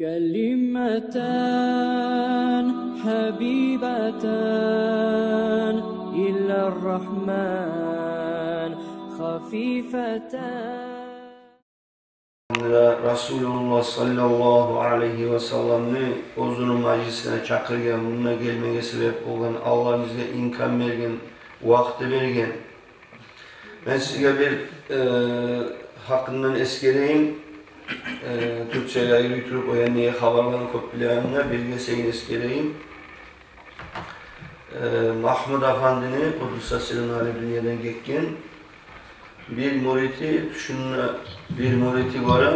كلمتان حبيبتان إلى الرحمن خفيفتان. Resulullah sallallahu aleyhi ve sellem'ni uzun meclisine çakırgen, bununla gelmeye sebep olan, Allah bize imkan vergen, vakti vergen. Ben size bir hakkından eskereyim. Türkçe'yle yürütürüp o yanıya haberlerini kopyalarına bilgisayarını eskereyim. Mahmud Efendi'ni Kudüs'e sığınarı dünyadan geçken bir müriti düşünün, bir müriti var.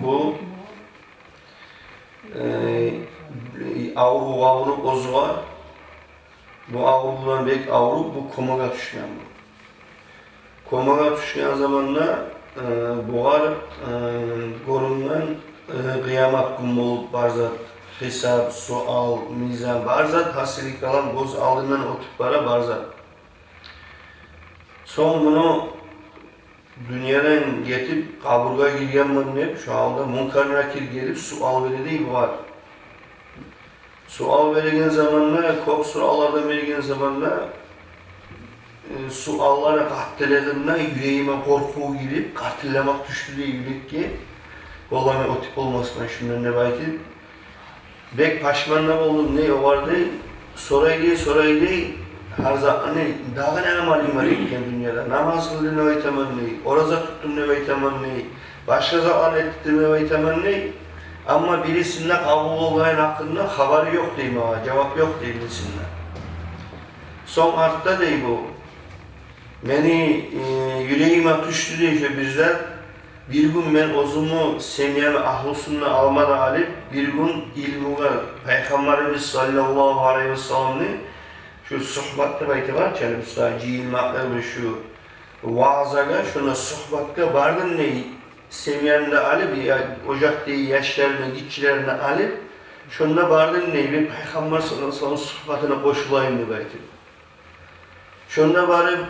Bu avru avru ozuğa, bu avrudan bek avru bu komaga düşken bu. Komaga düşken zamanla buğar görünen kıyamet günü olup barzat hesap, sual, mizan barzat hasilik kalan boz aldığından o tüplara barzat. Son bunu dünyadan getip kaburga girgen hep şu anda Munkar Nakir gelip sual verdiği var. Sual verilgen zamanla, kop suallardan verilgen zamanla suallara katlediğimden yüreğime korku girip katillemek düştü diye yürek ki olanı o tip olmasına şundan ne belki bek paşmanla oldum ne o vardı soraydı her zaman ne daha ne amalim var iken dünyada namaz kıldım ne veytemenli oraza tuttum ne veytemenli başka zaman ettim ne veytemenli ama birisinde kabul olmayan hakkında haberi yok diyeyim ama cevap yok diyeyim birisinde son artta değil bu beni yüreğime düştü diye bizler bir gün ben ozumu semiyemi ahlusunla almadan alıp bir gün ilmuğa Peygamberimiz sallallahu aleyhi ve sellem'ni şu sohbatta bayti var ki Mustafa cihilmakla şu vaazaga şuna sohbatta bardın ne semiyemde alıp ya ocak diye yaşlarını gitçilerini alıp şuna bardın ne bir Peygamber sallallahu aleyhi ve sellem sohbatına koşulayım diye bayti. Şuna varıp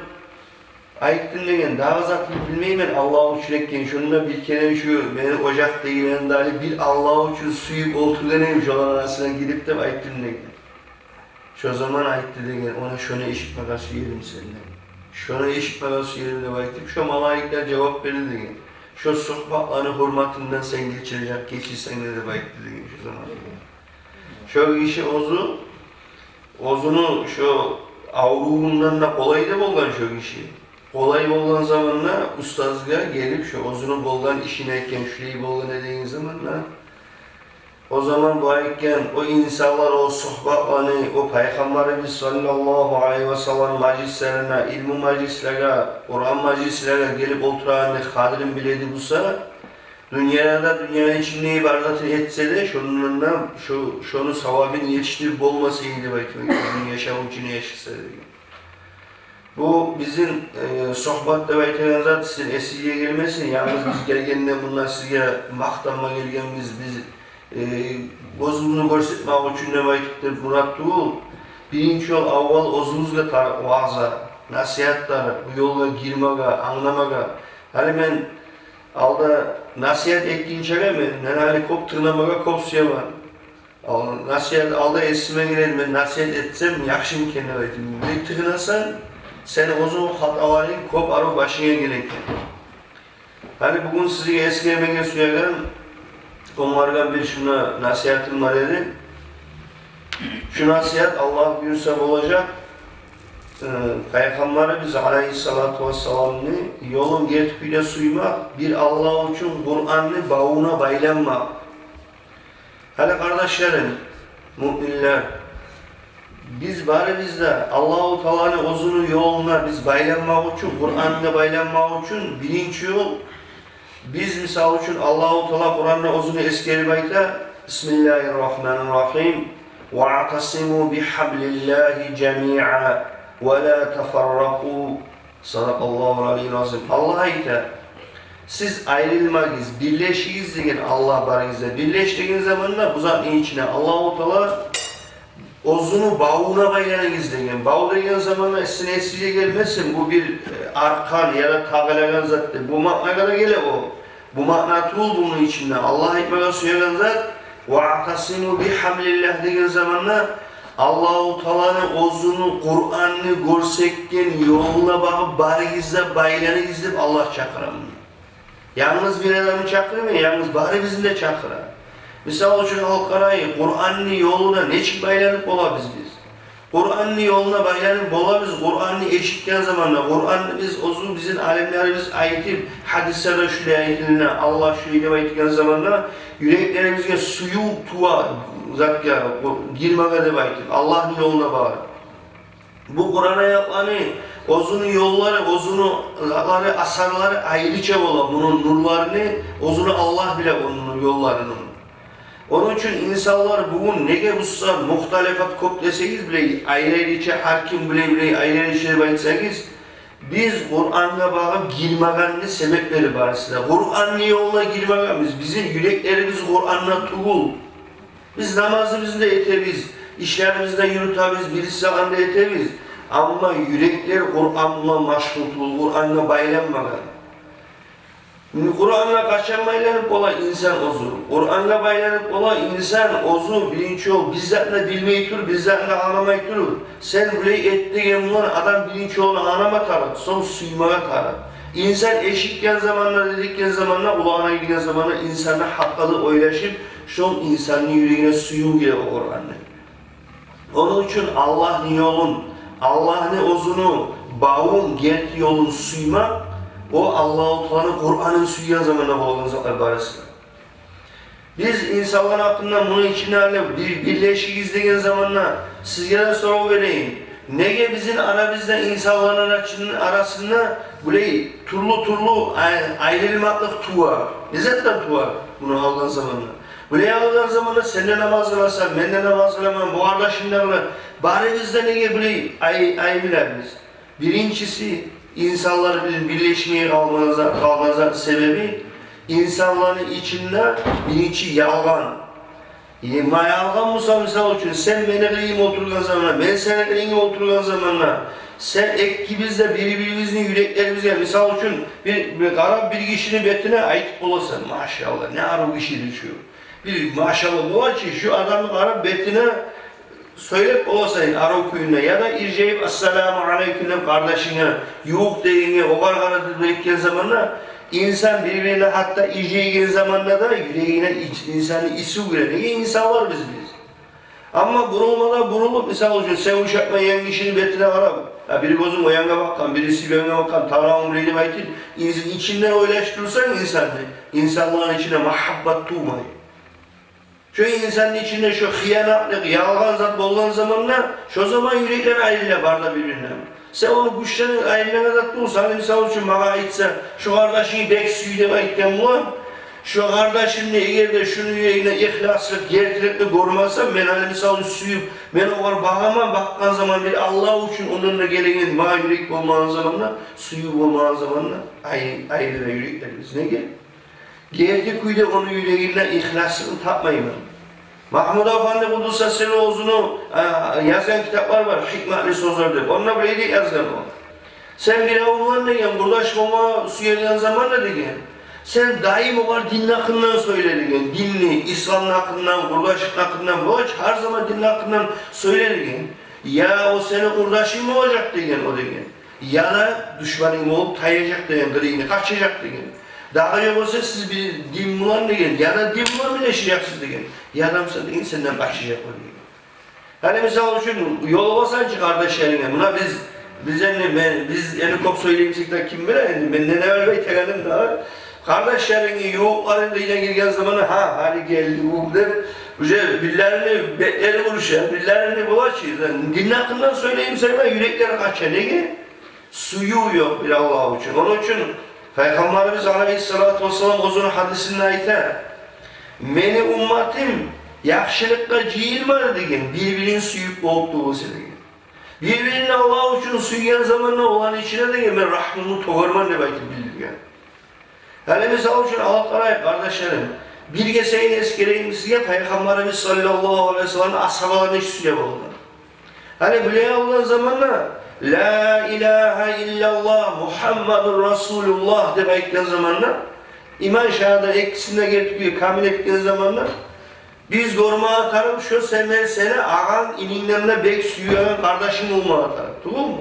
ayıktın degen, daha zaten bilmeyim ben Allah'u çürekken, şununla bir kere şu, beni ocakta yiyen dali bir Allah'u için suyu oturganaymış olan arasına gidip de ayıktın degen. Şu zaman ayıktı degen, ona şuna eşit makası yerim senden. Şuna eşit makası yerim de ayıktım, şu malaikler cevap verir degen. Şu sohbatlarını hürmetinden sen geçirsen de ayıktı degen şu zaman. Şu işi ozunu şu avruğundan da kolay da bolgan şu işi. Kolay bolgan zamanla ustazga gelip şu ozunu bolgan işineyken şurayı bolgan dediğin zamanla o zaman bu ayken o insanlar o sohbatlarını o Peygamberimiz sallallahu aleyhi ve sellem meclislerine, ilmu meclislerine, Kur'an meclislerine gelip oturanı kadrin biledi bulsa dünyada dünyanın içinde ibadet etse de şunu savabın yetiştirip olmasaydı belki yaşamın içine yaşasa bu bizim sohbatta belki zaten sizin esirliğe gelmesin. Yalnız biz gelgeninden bunlar size maktanma gelgenimiz biz bozulduğunu görsetmek için ne vakitte murat değil. Birinci yol avval ozunuzga vaazlar, nasihatlar, bu yola girmeye, anlamaya. Hani ben alda nasihat ettiğince mi? Nerede kop tırnamaya kop suyama. Nasihat alda esime girelim ben nasihat etsem yakşı mı kendine ettim. Bir tırnasan sen uzun hataların kop arı başına gelirken. Hani bugün sizi eski emeğe suyagan onlardan bir şuna nasihatim var dedim. Şu nasihat Allah buyursa olacak. Peygamberimiz aleyhissalatu vesselam'ını yolun gertüyle suymak, bir Allah için Kur'an'ı bağına baylanmak. Hani kardeşlerim, müminler, biz bari bizde Allah-u Teala'nın uzun yoluna biz baylanmak için, Kur'an'la baylanmak için birinci yol, biz misal için Allah-u Teala Kur'an'la uzun eskeri bayta Bismillahirrahmanirrahim وَاَعْتَصِمُوا بِحَبْلِ اللّٰهِ جَمِيعًا وَلَا تَفَرَّقُوا Sadakallahu aleyhi ve sellem. Allah'a ite siz ayrılmayız, birleşiyiz degen Allah barınızda. Birleştiğiniz zamanla bu zatın içine Allah-u Teala ozunu bağına baylanınız degen. Bağ degen zamanla sizin esiriye gelmesin. Bu bir arkan ya da tağılagan zattır. Bu makna kadar gele o. Bu mana tuğul bunun içinde. Allah aytmaga söyleyen zat وَاَعْتَصِمُوا بِحَمْلِ اللّٰهِ degen zamanla Allah-u Teala'nın ozunu, Kur'an'ını görsekken yoluna bakıp bari izlep, baylanı izlep Allah çakıran. Yalnız bir adamı çakırmıyor, yalnız bari bizim de çakıran. Misal için halkarayı, Kur'an'ını yoluna neçik baylanıp ola biz? Kur'an'ını yoluna baylanıp ola biz, Kur'an'ını eşitken zamanla, Kur'an'ını biz ozu bizim alemlerimiz ayetip, hadislerde şöyle ayetiline, Allah şöyle ayetken zamanla, yüreklerimizde suyu tuva, zat ya, girmeye de baytip, Allah'ın yoluna bağır. Bu Kur'an'a yapılanı, ozunun yolları, ozunu asarları ayrıca ola, bunun nurlarını, ozunu Allah bile onun yollarının. Onun için insanlar bugün nege bussa muhtalefat kop deseyiz bile, ayrıca hakim bile ayrıca baytsanız, biz Kur'an'a bağıp girmeğinin sebepleri var size. Kur'an'ın yoluna girmeğimiz, bizim yüreklerimiz Kur'an'la tuğul. Biz namazımızı da yeteriz, işlerimizden yürütemiz, birisi anda yeteriz. Ama yürekler Kur'an'la maşgul tuğul, Kur'an'la baylanmadan. Kur'an'la kaçan baylanıp ola insan ozu. Kur'an'la baylanıp ola insan ozu bilinç ol. Bizzatla bilmeyi tur, bizzatla anlamayı tur. Sen burayı ettiğin bunlar adam bilinç olunu anlama taraf, son suymaya taraf. İnsan eşikken zamanla, dedikken zamanla, ulağına giden zamanla insana hakkalı oylaşıp, son insanın yüreğine suyu girer o Kur'an'la. Onun için Allah'ın yolun, Allah'ın ozunu, bağın, gerti yolun suyma, o Allah-u Teala'nın Kur'an'ın suyan zamanına bağlı zatlar barasında. Biz insanlar hakkında bunun içine alıp birleşik izleyen zamanla sizlere soru vereyim. Nege bizim aramızda insanların arasında böyle turlu ayrılmaklık tuva. Ne zaten tuva bunu aldığın zamanla. Böyle aldığın zamanla sen de namaz kılarsan, ben de namaz kılamam, bu kardeşimlerle bari bizde nege böyle ayrılar biz. Birincisi, insanlar birleşmeye kalmanıza sebebi insanların içinde birinci yalgan. Yalgan mı misal için sen beni kıyım oturgan zamanla, ben seni kıyım oturgan zamanla, sen ekibizde birbirimizin yüreklerimizde misal için bir Arap bir kişinin betine ait olasın maşallah ne Arap kişidir şu. Bir maşallah bu var ki şu adamın Arap betine söylep olasayın Arap köyüne ya da irceyip Esselamu Aleyküm kardeşine yok deyine o kadar dedikken zamanla insan birbirine hatta irceyen zamanla da yüreğine insanı isu girer. Niye insan var biz? Ama burulmadan misal olsun sen uşakma yan kişinin betine Arap. Ya biri gözüm o yanga bakan, birisi bir yanga bakan, Tanrı'nın reyli baytil. İçinden oylaştırırsan insanların içine mahabbat tuğmayı. Şu insanın içinde şu hıyanatlık, yalgan zat bolgan zamanla, şu zaman yürekler ayrıyla barda birbirine. Sen onu güçlerin ayrılığına zat bulsa, hani misal için bana aitse, şu kardeşini bek suyu deme aitten bulan, şu kardeşimle eğer de şunu yüreğine ihlaslık, gertirekli korumazsam, ben hani misal suyu, ben o kadar bağlamam, bakkan zaman bir Allah için onunla gelen bana yürek olmanın zamanla, suyu olmanın zamanla, ayrıla yüreklerimiz ne gel? Gerdi kuyda onu yüreğiyle ihlasını tapmayın. Mahmud Efendi Kudüs'e Selozunu yazan kitaplar var, hikmetli sözlerdir. Onunla böyle yazgan o. Sen bir avunlar degen, kurdaş olma suyayan zaman da degen. Sen daim o kadar din hakkından söyle degen. Dinli, İslam'ın hakkından, kurdaşlık hakkından, bu her zaman din hakkından söyle degen. Ya o senin kurdaşın mı olacak degen o degen. Ya da düşmanın olup tayacak degen, kırığını kaçacak degen. Daha yok olsa siz bir din bulan degen, ya da din bulan birleşeceksiniz degen. Ya adamsa degen senden kaçacak o degen. Hani misal için yol basan ki kardeşlerine, buna biz helikop söyleyimsek de kim bilir, benden evvel bey tekelim daha. Kardeşlerini yoğuklarıyla girgen zamanı hadi geldi bu der. Birilerini betleri vuruşa, birilerini bulaşıyor. Din hakkından söyleyeyim sana yürekleri kaçar degen. Suyu yok bir Allah için. Onun için Peygamberimiz Aleyhisselatü Vesselam uzun hadisinde ayta meni ummatim yaxşılıkla ciyilmedi degen, birbirini suyup boğulduğu degen. Birbirini Allah için suyan zamanla olan içine degen, ben rahmımı toğarman de belki bildirgen. Yani misal için Allah karayip kardeşlerim, bir geseyin eskereyim size Peygamberimiz sallallahu aleyhi ve sellem'in ashabalarını hiç suya oldu. Hani böyle olan zamanla La ilahe illallah Muhammedur Resulullah demekten zamanla İman şahada etkisinde getiriyor, kamil ettiğin zamanlar. Biz gorma atarım, şu sene ağan ininlerine bek suyu kardeşim olma atarım. Tamam mı?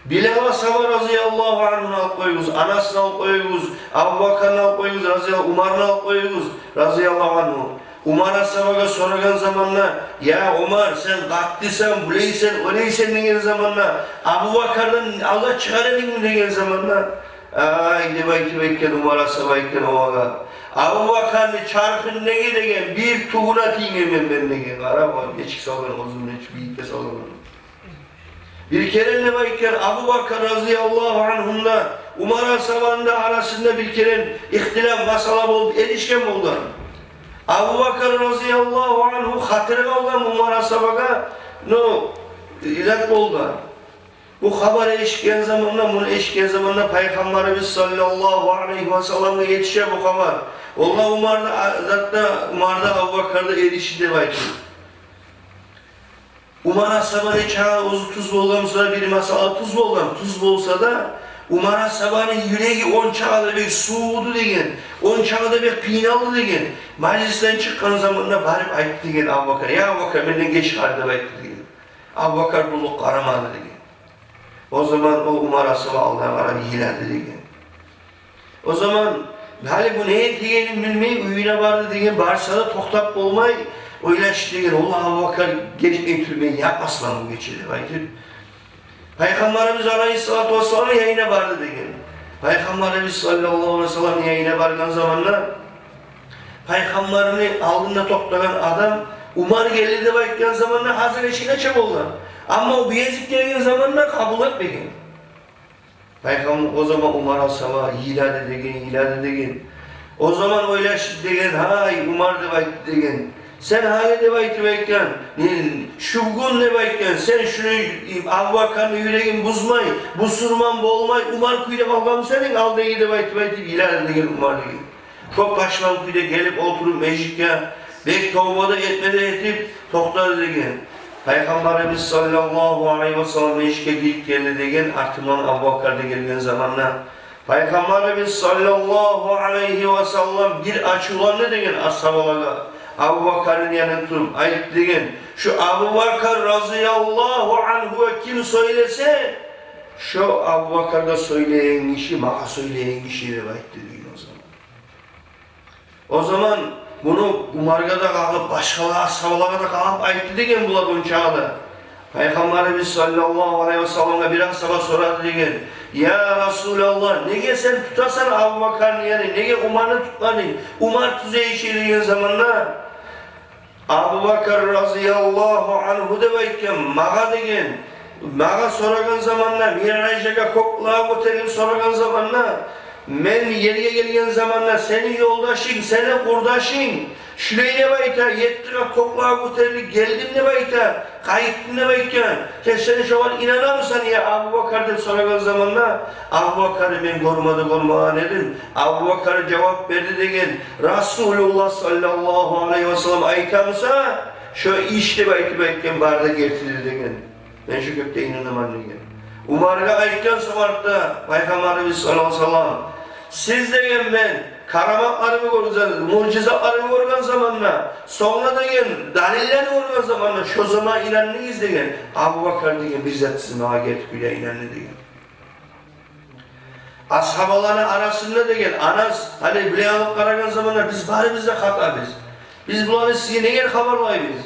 Bilal Saba razıyallahu anh'ını al koyuz, anasını al koyuz, Abu Bakar'ını al koyuz, Umar'ını al koyuz, razıyallahu anh'ı. Umar Sabah'a soragan zamanla, ya Umar sen katlıysan, buleysen, oleysen degen zamanla, Abu Bakar'dan Allah çıkarayım mı degen zamanla, ay debayken Umar Sabah'ken ovaga. Abu Bakar'ın çarkın ne degen, bir tuğuna tiyingemem ben degen, araba, geçik salgan, uzun hiç bir iki salgan. Bir kere ne bayken Abu Bakar razıyallahu anh'ında Umar Sabah'ında arasında bir kere ihtilaf masala oldu, erişken oldu. Abu Bakar razıyallahu anhu hatırı olgan Umar Sabah'a ilat oldu. Bu haber eşken zamanla, bunu eşken zamanla Peygamberimiz sallallahu aleyhi ve sellem'e yetişe bu haber. Allah Umar'da Abu Bakar'da erişi de bayken. Umar Sabah'ın çağı ozu tuz bolgan sonra bir masala tuz bolgan. Tuz bolsa da Umar Sabah'ın yüreği 10 çağda bir soğudu degen, 10 çağda bir kıynalı degen. Meclisten çıkan zamanında barıp ayıttı degen Abu Bakar. Ya Abu Bakar benden geç kaldı ayıttı degen. Abu Bakar bulluk karamadı degen. O zaman o Umar Sabah Allah'a karar iyilerdi degen. O zaman hali bu neye diyelim bilmeyi uyuna vardı degen, barsa da toktap olmay. Öyle işte degen, Allah Abu Bakar gelip götürmeyi yapmasın bu geçirdi ayıttı. Peygamberimiz Aleyhisselatü Vesselam'ın yayına vardı degen. Peygamberimiz sallallahu aleyhi ve sellem yayına vargan zamanla Peygamberini aldığında toplayan adam Umar geldi de bakkan zamanla hazır eşine çabollar. Ama o biyezik gelgen zamanla kabul etmegen. Peygamber o zaman Umar Sabah ilan degen. O zaman öyle işte degen, hay Umar de baktı degen. Sen hale de baytırken, şubgun de baytırken, sen şunu Abu Bakar'ın yüreğin buzmay, bu surman bolmay, Umar kuyda kalkam senin, aldığı de baytır, ilan de gel Umar de gel. Çok başman kuyda gelip oturup meclike, bek tavbada etmede etip, toktadı de gel. Peygamberimiz sallallahu aleyhi ve sellem meclike gidip geldi de gel, artıman Abu Bakar'da gelgen zamanla. Peygamberimiz sallallahu aleyhi ve sellem bir açılan ne de gel ashabalara. Abu Bakar'ın yanına tutup ayıp degen, şu Abu Bakar razıyallahu anhu'ya kim söylese, şu Abu Bakar'da söyleyen kişi, bana söyleyen kişiyle ayıp degen o zaman. O zaman bunu Umar'a da kalkıp, başkaları ashabalara da kalkıp ayıp degen bular onun çağda. Peygamberimiz sallallahu aleyhi ve sellem'e biraz sabah soradı degen, ya Resulallah, nege sen tutasan Abu Bakar'ın yanı, nege Umar'ını tutmadın? Umar tuzu eşeğiyle zamanla, Abu Bakar razıyallahu anhu debayken, mağa degen, mağa soragan zamanla, Miraj'a koklağa otelini soragan zamanla, men yerine gelgen zamanla, senin yoldaşın, senin kurdaşın, şuraya bayta, yettiğine koklağa otelini geldim de bayta, kayıttın de bayken, sen şu an inanır mısın ya Abu Bakar de soragan zamanla, Abu Bakar'ı ben koruma nedim, Abu Bakar cevap verdi degen, Resulullah sallallahu aleyhi ve sellem aytamsa, şu işte bayken barda getirir degen, ben şu köpte inanamam degen. Umar'a ayttan sonra Peygamberimiz sallallahu aleyhi ve sellem, siz degen ben, karamatlarımı göreceğiz, mucizatlarımı görgen zamanla, sonra degen, dalillerini görgen zamanla, şu zaman inanlıyız degen, Abu Bakar degen, bizzat sizin ağa getirküyle inanlı degen. Ashabaların arasında degen, anas, hani bile alıp karagan zamanla, biz bari bizde hata biz. Biz bunları size ne gel haberlayız?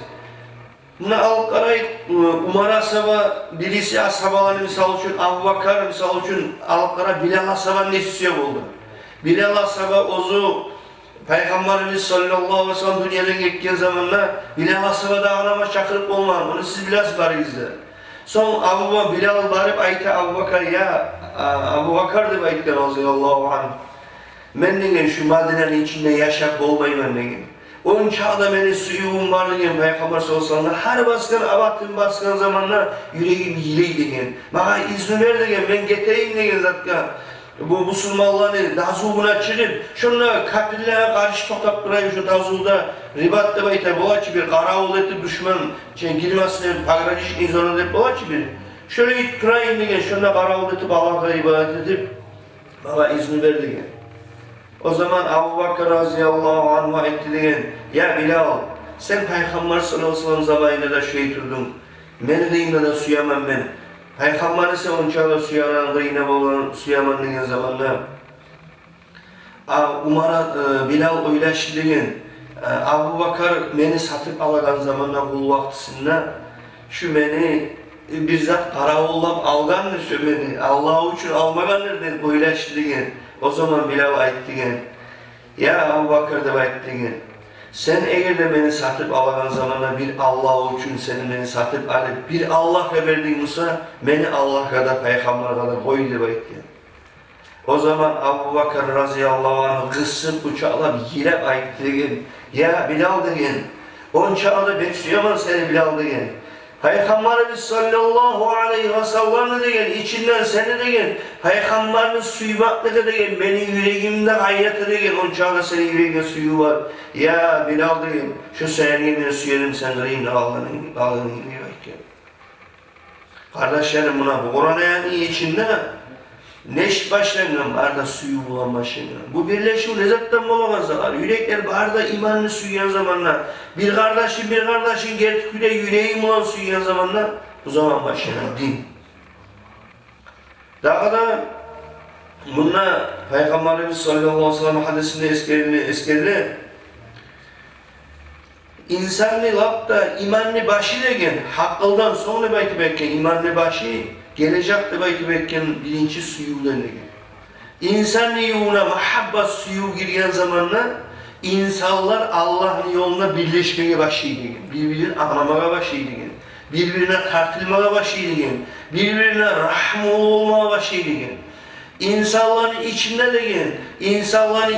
Buna alıp karayıp, Umar Sabah, birisi ashabalarını misal için, Abu Bakar misal için, alıp karayıp, Bilal Sabah ne istiyor oldu? Bilal Sabah ozu Peygamberimiz sallallahu aleyhi ve sellem dünyadan gittiğin zamanla Bilal Sabah dağınama çakırıp olmam. Onu siz bilasınız bari bizde. Son Bilal barıp ayta Abu Bakar ya Abu Bakar da ayta razıyallahu anh. Men degen şu Madine'nin içinde yaşap olmayı men degen. Onun çağda beni suyum var degen Peygamber sallallahu aleyhi ve sellem. Her baskan zamanla yüreğim yileyi degen. Bana izni ver degen ben getireyim degen zatka. Bu Müslümanlarını dazuğuna çıkıp, şunla kapillere karşı toktap durayım şu dazuğda ribat da bayta boğa ki bir karavul etip düşman girmesine pagradiş izonu edip boğa ki bir şöyle git durayım degen şunla karavul etip Allah'a ibadet edip bana izni ver degen. O zaman Abu Bakr radıyallahu anh'a aytdı degen, ya Bilal, sen Peygamber sallallahu aleyhi ve sellem zamanında da şehitdin. Meni kıyımda da suyaman ben. Peygamber ise onca da suyanan, kıyına bolan suyaman degen zamanda. Umar'a Bilal oylaştı degen, Abu Bakr meni satıp alagan zamanda kul vaktisinde şu meni bir zat paraollap algandır şu meni, Allah için almagandır den oylaştı degen. O zaman Bilal aytdı degen, ya Abu Bakr dep aytdı degen, sen eğer de beni satıp alagan zamanda bir Allah için seni beni satıp alıp bir Allah'a verdiğin olsa beni Allah'a da Peygamber'e da koy dep aytdı. O zaman Abu Bakr radıyallahu anh kısıp uçağlap yilep aytdı degen, ya Bilal degen, onça da ben suyaman seni Bilal degen. Peygamberimiz sallallahu aleyhi ve sellem degen, içinden seni degen, Peygamberimiz suymaklığı degen, benim yüreğimde gayreti degen, onça da senin yüreğinde suyu var. Ya Bilal degen, şu senin suyelim sen kırayım da Allah'ın yüreği. Kardeşlerim buna bu Kur'an'ın içinde neş başlangan barda suyu bulan başlangan. Bu birleşiği ne zattan bulamazlar. Yürekler barda imanını suyan zamanla, bir kardeşin gerçekte yüreği bulan suyan zamanla, bu zaman başlanan din. Daha da bununla Peygamberimiz sallallahu aleyhi ve sellem hadisinde eskerli insanlı lapta imanlı başı degen, hakkıldan sonra belki imanlı başı gelecekte belki birinci suyu deniyor. İnsan yoluna muhabbet suyu girgen zamanla insanlar Allah'ın yoluna birleşmeye başlaydı. Birbirini anlamaya başlaydı. Birbirine tartılmaya başlaydı. Birbirine rahmol olmaya başlaydı. İnsanların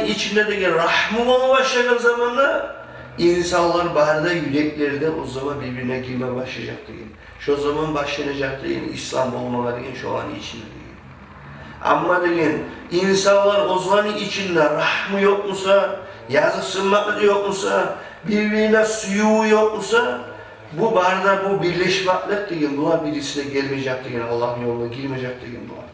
içinde de rahmol olmaya başlayan zamanla insanlar barda yüreklerde o zaman birbirine girmeye başlayacaktı. Şu zaman başlanacaktı İslam olmaları şu an içinde. Ama degen insanlar o zaman içinde rahmı yok musa, yazısınmaklığı yok musa, birbirine suyu yok musa, bu barda bu birleşmaklık degen buna birisine gelmeyecek degen, Allah'ın yoluna girmeyecek degen buna.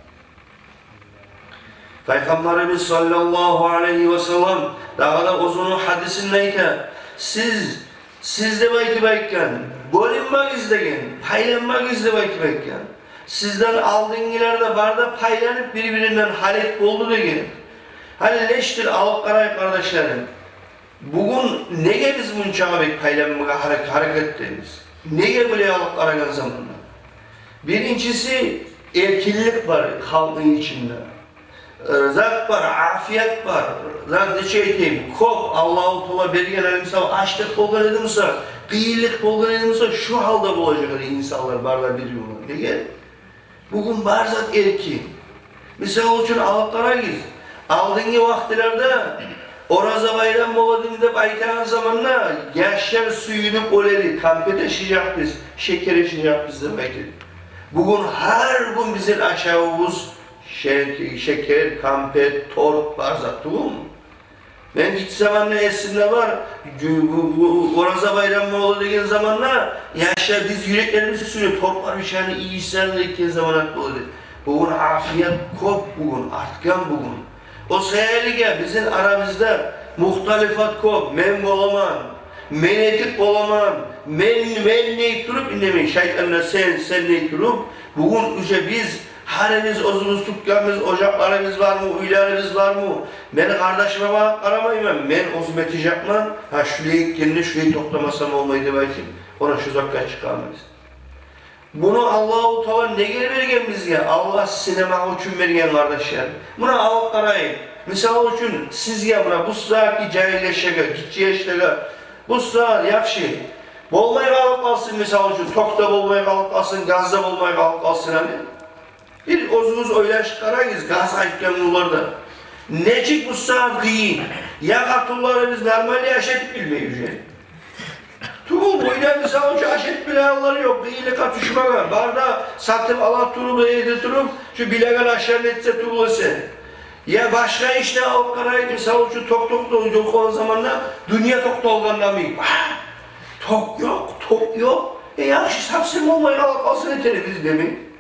Peygamberimiz sallallahu aleyhi ve sellem daha da uzun hadisindeyken siz de belki bölünmek isteyen, paylanmak isteyen, sizden aldığınızlarda barda paylanıp birbirinden halep oldu degen. Halleştir alıp karay kardeşlerim. Bugün nege biz bunçağa paylanmaya hareketteyiz? Nege böyle alıp karayan zamanla? Birincisi erkinlik var halkın içinde. Rızak var, afiyet var. Zat diyeyim, kop Allah-u Teala bergen elimse, açlık bolgan edimse, kıyılık bolgan edimse şu halde olacak insanlar barlar biliyorlar. Nege? Bugün bar zat erkin. Misal için alıp karayız. Aldığınız vaktilerde oraza bayram oladığını dep aytagan zamanla yaşlar suyunu oleli, kampete şişecek biz, şeker şişecek biz dep aytdı. Bugün her gün bizim aşağımız şeker, kampet, torp var zat, doğru mu? Ben hiç zamanla esimde var, oraza bayramı oldu degen zamanla yaşlar biz yüreklerimizi sürüyor, torplar bir şeyini iyi isterlerken zaman aklı oldu. Bugün afiyet kop bugün, artkan bugün. O seherlige bizim aramızda muhtalifat kop, men bolaman, men etik bolaman, men ney turup indemeyin, şeytanla sen ney turup, bugün işte biz halimiz, ozumuz tutkanımız, ocaklarımız var mı, uylarımız var mı? Beni kardeşime bana aramayayım, ben ozum etecek mi? Ha şurayı toplamasam olmaydı belki, ona şu zakka çıkamayız. Bunu Allah-u Teala ne geri vergen bizge? Allah sinema için vergen kardeşler. Buna alıp karayın. Misal için sizge buna bu saat cahilleşege, gitçiyeşege, bu saat yakşı. Bolmay kalıp kalsın misal için, tokta bolmay kalıp kalsın, gazda bolmay kalıp kalsın hani. Bir ozumuz oylaş karayız, gaz ayıkken bunlarda. Necik bu saat giyin? Ya katulları biz normal yaşadık bilmeyiz yani. Tuğul boyda misal şu aşet bilaları yok, iyilik atışmagan. Barda satıp ala tuğulu eğdi şu bilagan aşağı netse tuğulu sen. Ya başka işte alıp karayı misal şu tok olan zamanla dünya tok olgandan mıyım? Tok yok. Ya şu sapsın olmayı alıp alsın eteri biz demeyin.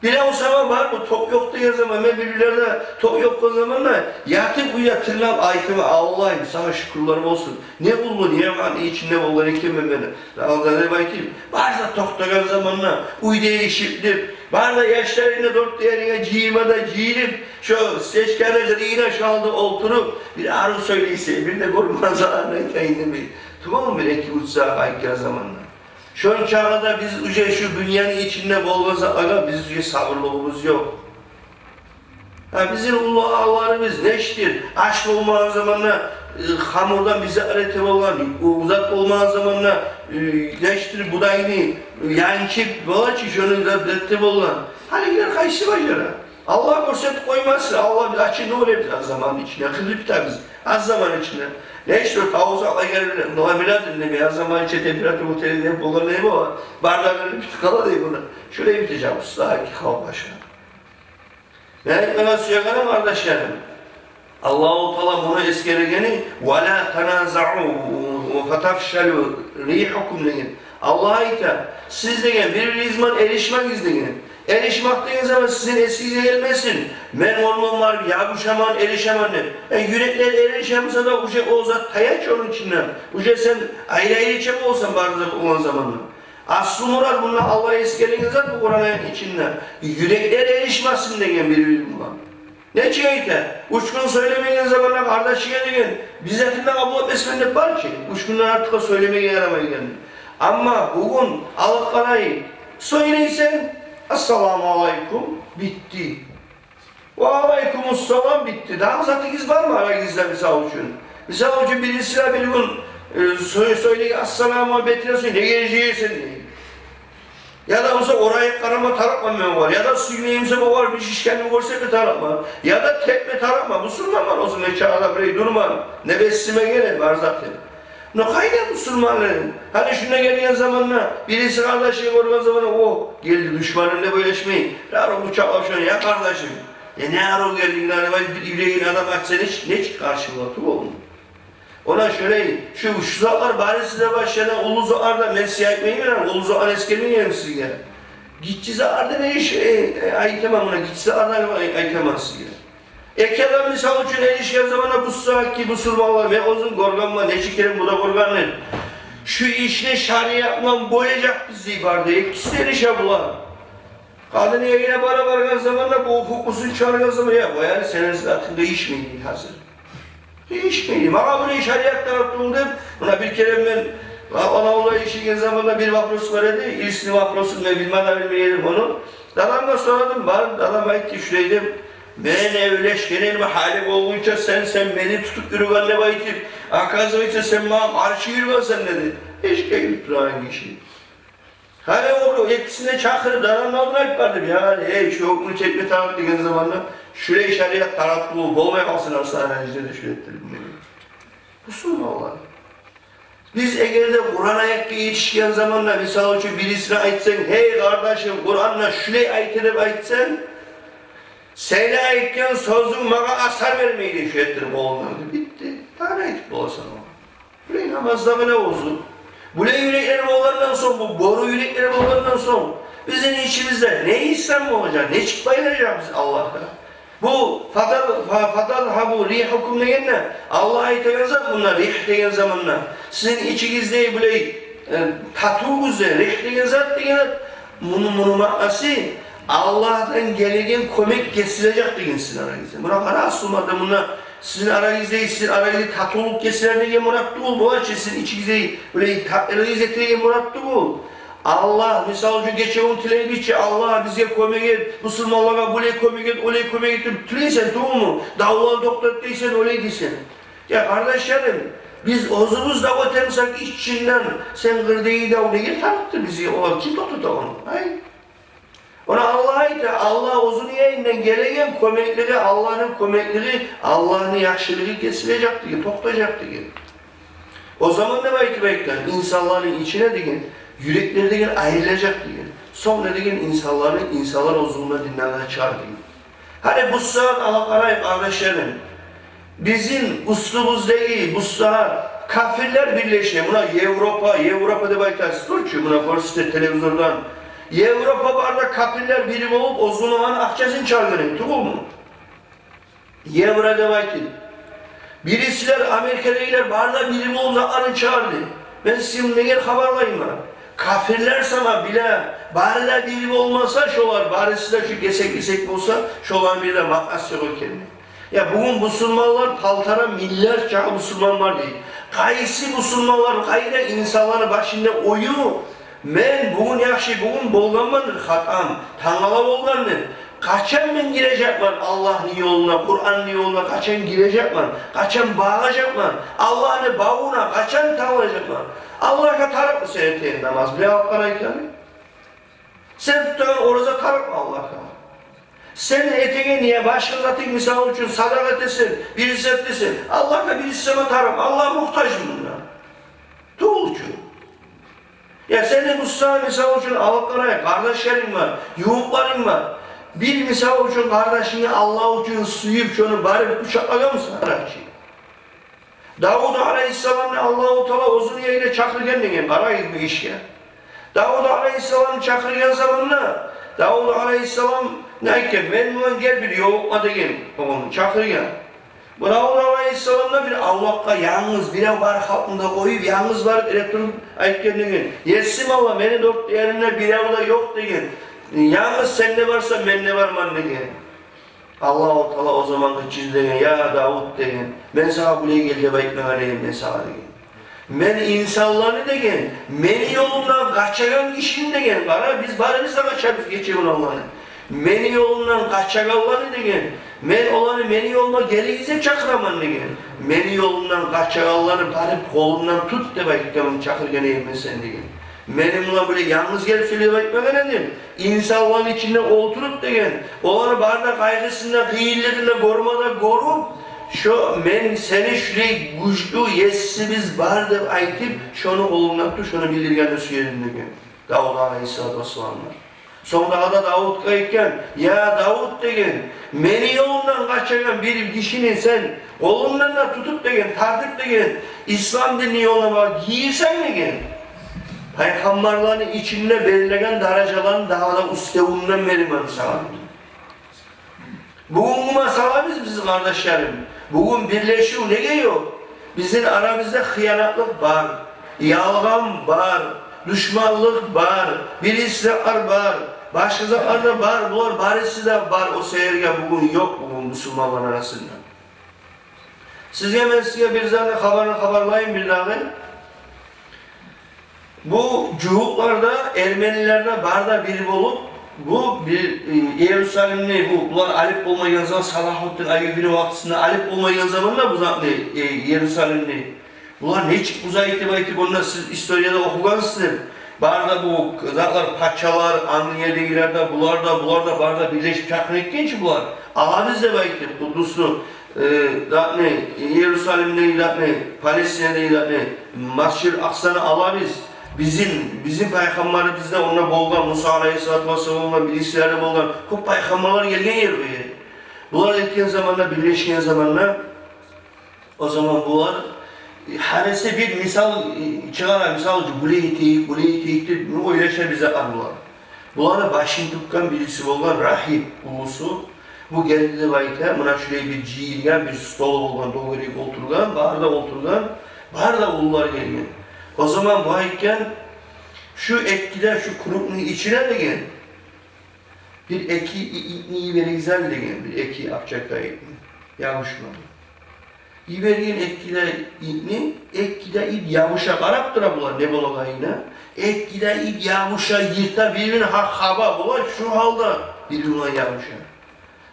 Bir o zaman var mı? Top yok diye zaman, birbirlerine top yok o zamanla yatıp uyatırlar ayetimi Allah'ım sana şükürlerim olsun. Ne buldu, niye var, ne içinde buldu, ne kime beni. Allah'ım ayetimi. Varsa toktagan zamanla uyduya işittir. Varsa yaşlarında dört değerine cimada ciyilip şu seçkenler yine şaldı oturup bir arı söyleyse bir de korkmazlar ne teyinlemeyi. Tamam mı? Bir iki uçsağı ayıkken zamanla. Şu an çağda biz şu dünyanın içinde bolgazı aga biz sabırlılığımız yok. Bizim Allah'ımız neştir? Aşk olmayan zamanla hamurdan bize arete olan, uzak olmayan zamanla neştir budayını, yankip, balaçı şunun da olan. Hani gider kayısı başara. Allah korset koymazsa Allah bir açı ne olur az zaman içine, kızıp da biz az zaman içine. Ne işte o tavuğu sağla gelirler, muhabiratın ne az zaman içe temperatür oteli ne bulur ne bu var. Bardaklarını bir tıkala değil buna. Şuraya biteceğim usta ki kal başına. Ben suya kadar kardeşlerim. Allah-u Teala bunu eskergeni وَلَا تَنَازَعُوا وَفَتَفْشَلُوا رِيحُكُمْ deyin. Allah'a ithal. Siz deyin birbirinize erişmek izleyin. Erişmek dediğiniz zaman sizin eskize gelmesin. Men olmam var, yağuşaman, erişeman ne? Yürekler erişemse de o zat tayaç onun içinden. Sen ayrı ayrı içem olsan bazı olan zamanla. Aslı murad bununla Allah'a eskergeniz zat bu Kur'an'ın içinden. Yürekler erişmesin deyin birbirine. Ne çeyte? Uçkun söylemeyen zamanla kardeşine deyin. Bizzatinden kabul etmesinde var ki. Uçkundan artık söylemeye yaramayın. Ama bugün Allah'ı söyleysen Esselamu Aleyküm bitti. Ve Aleykümselam bitti. Daha zaten var mı aranızda misal için? Misal için birisiyle bir gün söyleyin Esselamu Aleyküm ne geleceğisin deyin. Ya da olsa oraya karama tarakmamaya var. Ya da suyunayımsa var bir şişkenli görse bir tarakma. Ya da tekme tarakma. Müslüman olsun ne çağda burayı durma. Ne beslime gelir var zaten. Ne kaydı Müslümanların? Hani şuna gelen zamanla birisi kardeşi görmen zamanla o geldi düşmanımla böyleşmeyin. Ya bu çağlaşan ya kardeşim. Ya ne ara o geldiğin araba bir yüreğin adam açsa ne çık karşılatı oğlum. Ona şöyle şu zatlar bari size başlayan ulu zatlarda mesih etmeyi veren ulu zatlar eskermeyi yerim sizge. Gitçi zatlarda ne iş ayıtamam ona gitçi zatlarda ayıtamaz sizge. Ekeler misal için erişken zamanla bu saat ki Müslümanlar ve uzun gorganma ne çekerim bu da gorganlar. Şu işle şariatla boyayacak bizi ibarda ikisi erişe bulan. Kadın yine bara vargan zamanla bu hukusun çağırgan zamanla ya bu yani senin zatında iş miydi hazır? İş miydi? Bana bunu şariat tarafından buna bir kere ben ana olay işi zamanla bir vapros var idi. İlsini vaprosun ve bilmeden bilmeyelim onu. Dadamla soradım var. Dadam ayıttı şuraydım. Ben evleşkenin ve halim olduğunca sen beni tutup yürüven ne bayitip akazıysa sen bana karşı yürüven sen dedi. Eşke yürütüren kişi. Hani o etkisine çakırıp daranın aldığına yapardım ya. Şu okunu çekme taraf dediğin zamanla şuraya şariat taraflı bul, bolmaya kalsın hastanenizde de şöyle ettirim beni. Müslüman olan. Biz eğer de Kur'an'a yetişken zamanla misal için birisine aitsen, hey kardeşim Kur'an'la şuraya ait edip aitsen, seni aitken sözün bana asar vermeyi de ettirim oğullardı. Bitti. Daha ne aitip olasın o? Burayı namazda ne olsun? Buraya yüreklerim olandan son, bu boru yüreklerim olandan son bizim içimizde ne İslam mı olacak, ne çıkmayacak biz Allah'ta? Bu fatal bu rih hukum ne? Allah'a ait eden zaman bunlar rih degen zamanlar. Sizin içinizde böyle tatuğunuzda rih degen zat degen bunun manası Allah'tan gelegen kömek kesilecek degen sizin aranızda. Buna para asılmadı buna. Sizin aranızda tatuluk kesiler diye muratlı bul. Bu açı sizin içinizde böyle tatlarınızı diye muratlı bul. Allah, misal şu geçen tileyi biçi, Allah bize kömek et, Müslümanlara buraya kömek et, oraya kömek et, tüleysen tamam mı? Davulağın doktor değilsen, öyle değilsen. Ya kardeşlerim, biz ozumuzda o temsak içinden, sen kırdığı da oraya tanıttı bizi, o kim tuttu onu? Hayır. Ona Allah'a ait, Allah uzun yayından gelegen kömekleri, Allah'ın kömekleri, Allah'ın yakşılığı kesilecek diye, toklayacak diye. O zaman ne bekler? İnsanların içine diyen, yürekleri diyen ayrılacak diyen. Sonra diyen insanlar uzunluğuna dinlemeye çağır diyen. Hani bu saat Allah'a kardeşlerim, bizim uslubumuz değil, bu saat kafirler birleşiyor. Buna Avrupa'da baytası Türkçe, buna konuşuyor televizyondan. Avrupa barda kapiller biri olup o zaman akçasını çalgının, tuğul mu? Yevra devaytin. Birisiler Amerika'dakiler barda biri olup zaten çağırdı. Ben sizin ne gel haberlayayım bana. Kafirler sana bile barda biri olmasa şolar, bari sizler şu gesek olsa şolar bir de maknas yok kendine. Ya bugün Müslümanlar paltara milyarca Müslüman var değil. Kaysi Müslümanlar, kayda insanların başında oyu. Men bugün yakşı, bugün bolganmandır, hatam, tanala bolgandır. Kaçan ben girecekman Allah'ın yoluna, Kur'an'ın yoluna kaçan girecekman, kaçan bağlayacakman, Allah'ın bağına kaçan tanıyacakman. Allah'a tarık mı sen eteğin namaz bile halklarayken? Sen tutan oruza tarık mı Allah'a? Senin eteğin niye başka zaten misal için sadakat etsin, birisi etsin. Allah'a birisi sana tarık, Allah'a muhtaç bundan. Tuğulcu. Ya senin Müslüman misal için halklaraya kardeşlerin var, yuğukların var. Bir misal için kardeşini Allah için suyup şunu bari bıçaklaga mısın? Davud Aleyhisselam'la Allah-u Teala uzun yayına çakırgen degen, karayız bu iş ya. Davud Aleyhisselam'ı çakırgen zamanla, Davud Aleyhisselam neyken, ben bundan gel bir yoğukma degen, onu çakırgen. Bu Davud Aleyhisselam'da bir Allah'a yalnız, bir var halkında koyup, yalnız var, elektronik ayıkken degen. Yesim Allah, beni dört yerine bir evde yok degen. Yalnız sende varsa bende var man degen. Allah-u Teala o zaman kıçız degen, ya Davud degen, ben sana buraya geldi bayitmemeliyim ben sana degen. Ben insanları degen, beni yolumdan kaçagan kişinin degen, biz bari biz de kaçarız geçelim Allah'ını. Beni yolumdan kaçaganları degen, ben olanı beni yoluma geri gizem çakıraman degen. Beni yolumdan kaçaganları bari kolumdan tut de bayitmemeliyim çakırgen eğilme sen degen. Benimle böyle yalnız gelip söyleyip dedim. İnsanların içinde oturup degen, olanı barda kaygısında, kıyıllarında, korumada korup, men seni şuraya güçlü yesimiz barda aytıp, şunu kolundan tut, şunu bildirgen de söyledim degen. Davud Aleyhisselatü Vesselam'lar. Sonra da Davud kayıkken, ya Davud degen, beni yolundan kaçagan bir kişinin sen kolundan da tutup degen, tartıp degen, İslam dini yoluna bak, giyirsen degen. Peygamberlerin içinde belirlenen derecelerin daha da üstevundan verilmeni sağladı. Bugün bu masalemiz bizim kardeşlerim. Bugün birleşiyor ne geliyor? Bizim aramızda hıyanatlık var, yalgan var, düşmanlık var, birisler var, başkasılar da var, bunlar barisi de var. O seyirge bugün yok bugün Müslümanlar arasında. Ben size bir zane haberlayayım bir daha. Bu cuhuklarda, Ermenilerde barda biri olup, bu bir Yerusalim'de bunlar Alep olmayan zaman Salahuddin Ayyubi'nin vaktisinde Alep olmayan zamanla bu zaten Yerusalim'de. Bunlar ne çık uzayıp onunla siz historiada okugansınız. Barda bu zatlar paçalar, Angliya'dakiler bunlar da barda birleşip çakın etkençi bunlar. Allah'ımız da bayıktır, Kudüs'ü, Yerusalim'de, Palestine'de, Masjid-i Aksa'nı Allah'ımız. Bizim peygamberimizde onunla bolgan, Musa Aleyhisselatü Vesselam'la birislerle bolgan, çok peygamberler gelgen yer bu yer. Bunlar etken zamanla, birleşken zamanla, o zaman bunlar, herese bir misal çıkara, misal buraya teyiktir, öyle şey bize anlar. Bunlara başını tutkan birisi bolgan, rahip ulusu, bu geldiğinde bayıta, buna şuraya bir ciğirgen, bir stol bolgan, doğrayıp oturgan, barda ulular gelgen. O zaman bu ayken şu etkiler, şu kurukluğun içine de gel. Bir eki iyi vereyizler de gel, bir eki yapacak da etni. Yavuşma. İyi vereyim etkiler itni, etkide ip yavuşa karaptıra bular ne bolagayına. Etkide ip yavuşa yırta birbirine haba bular şu halda birbirine yavuşa.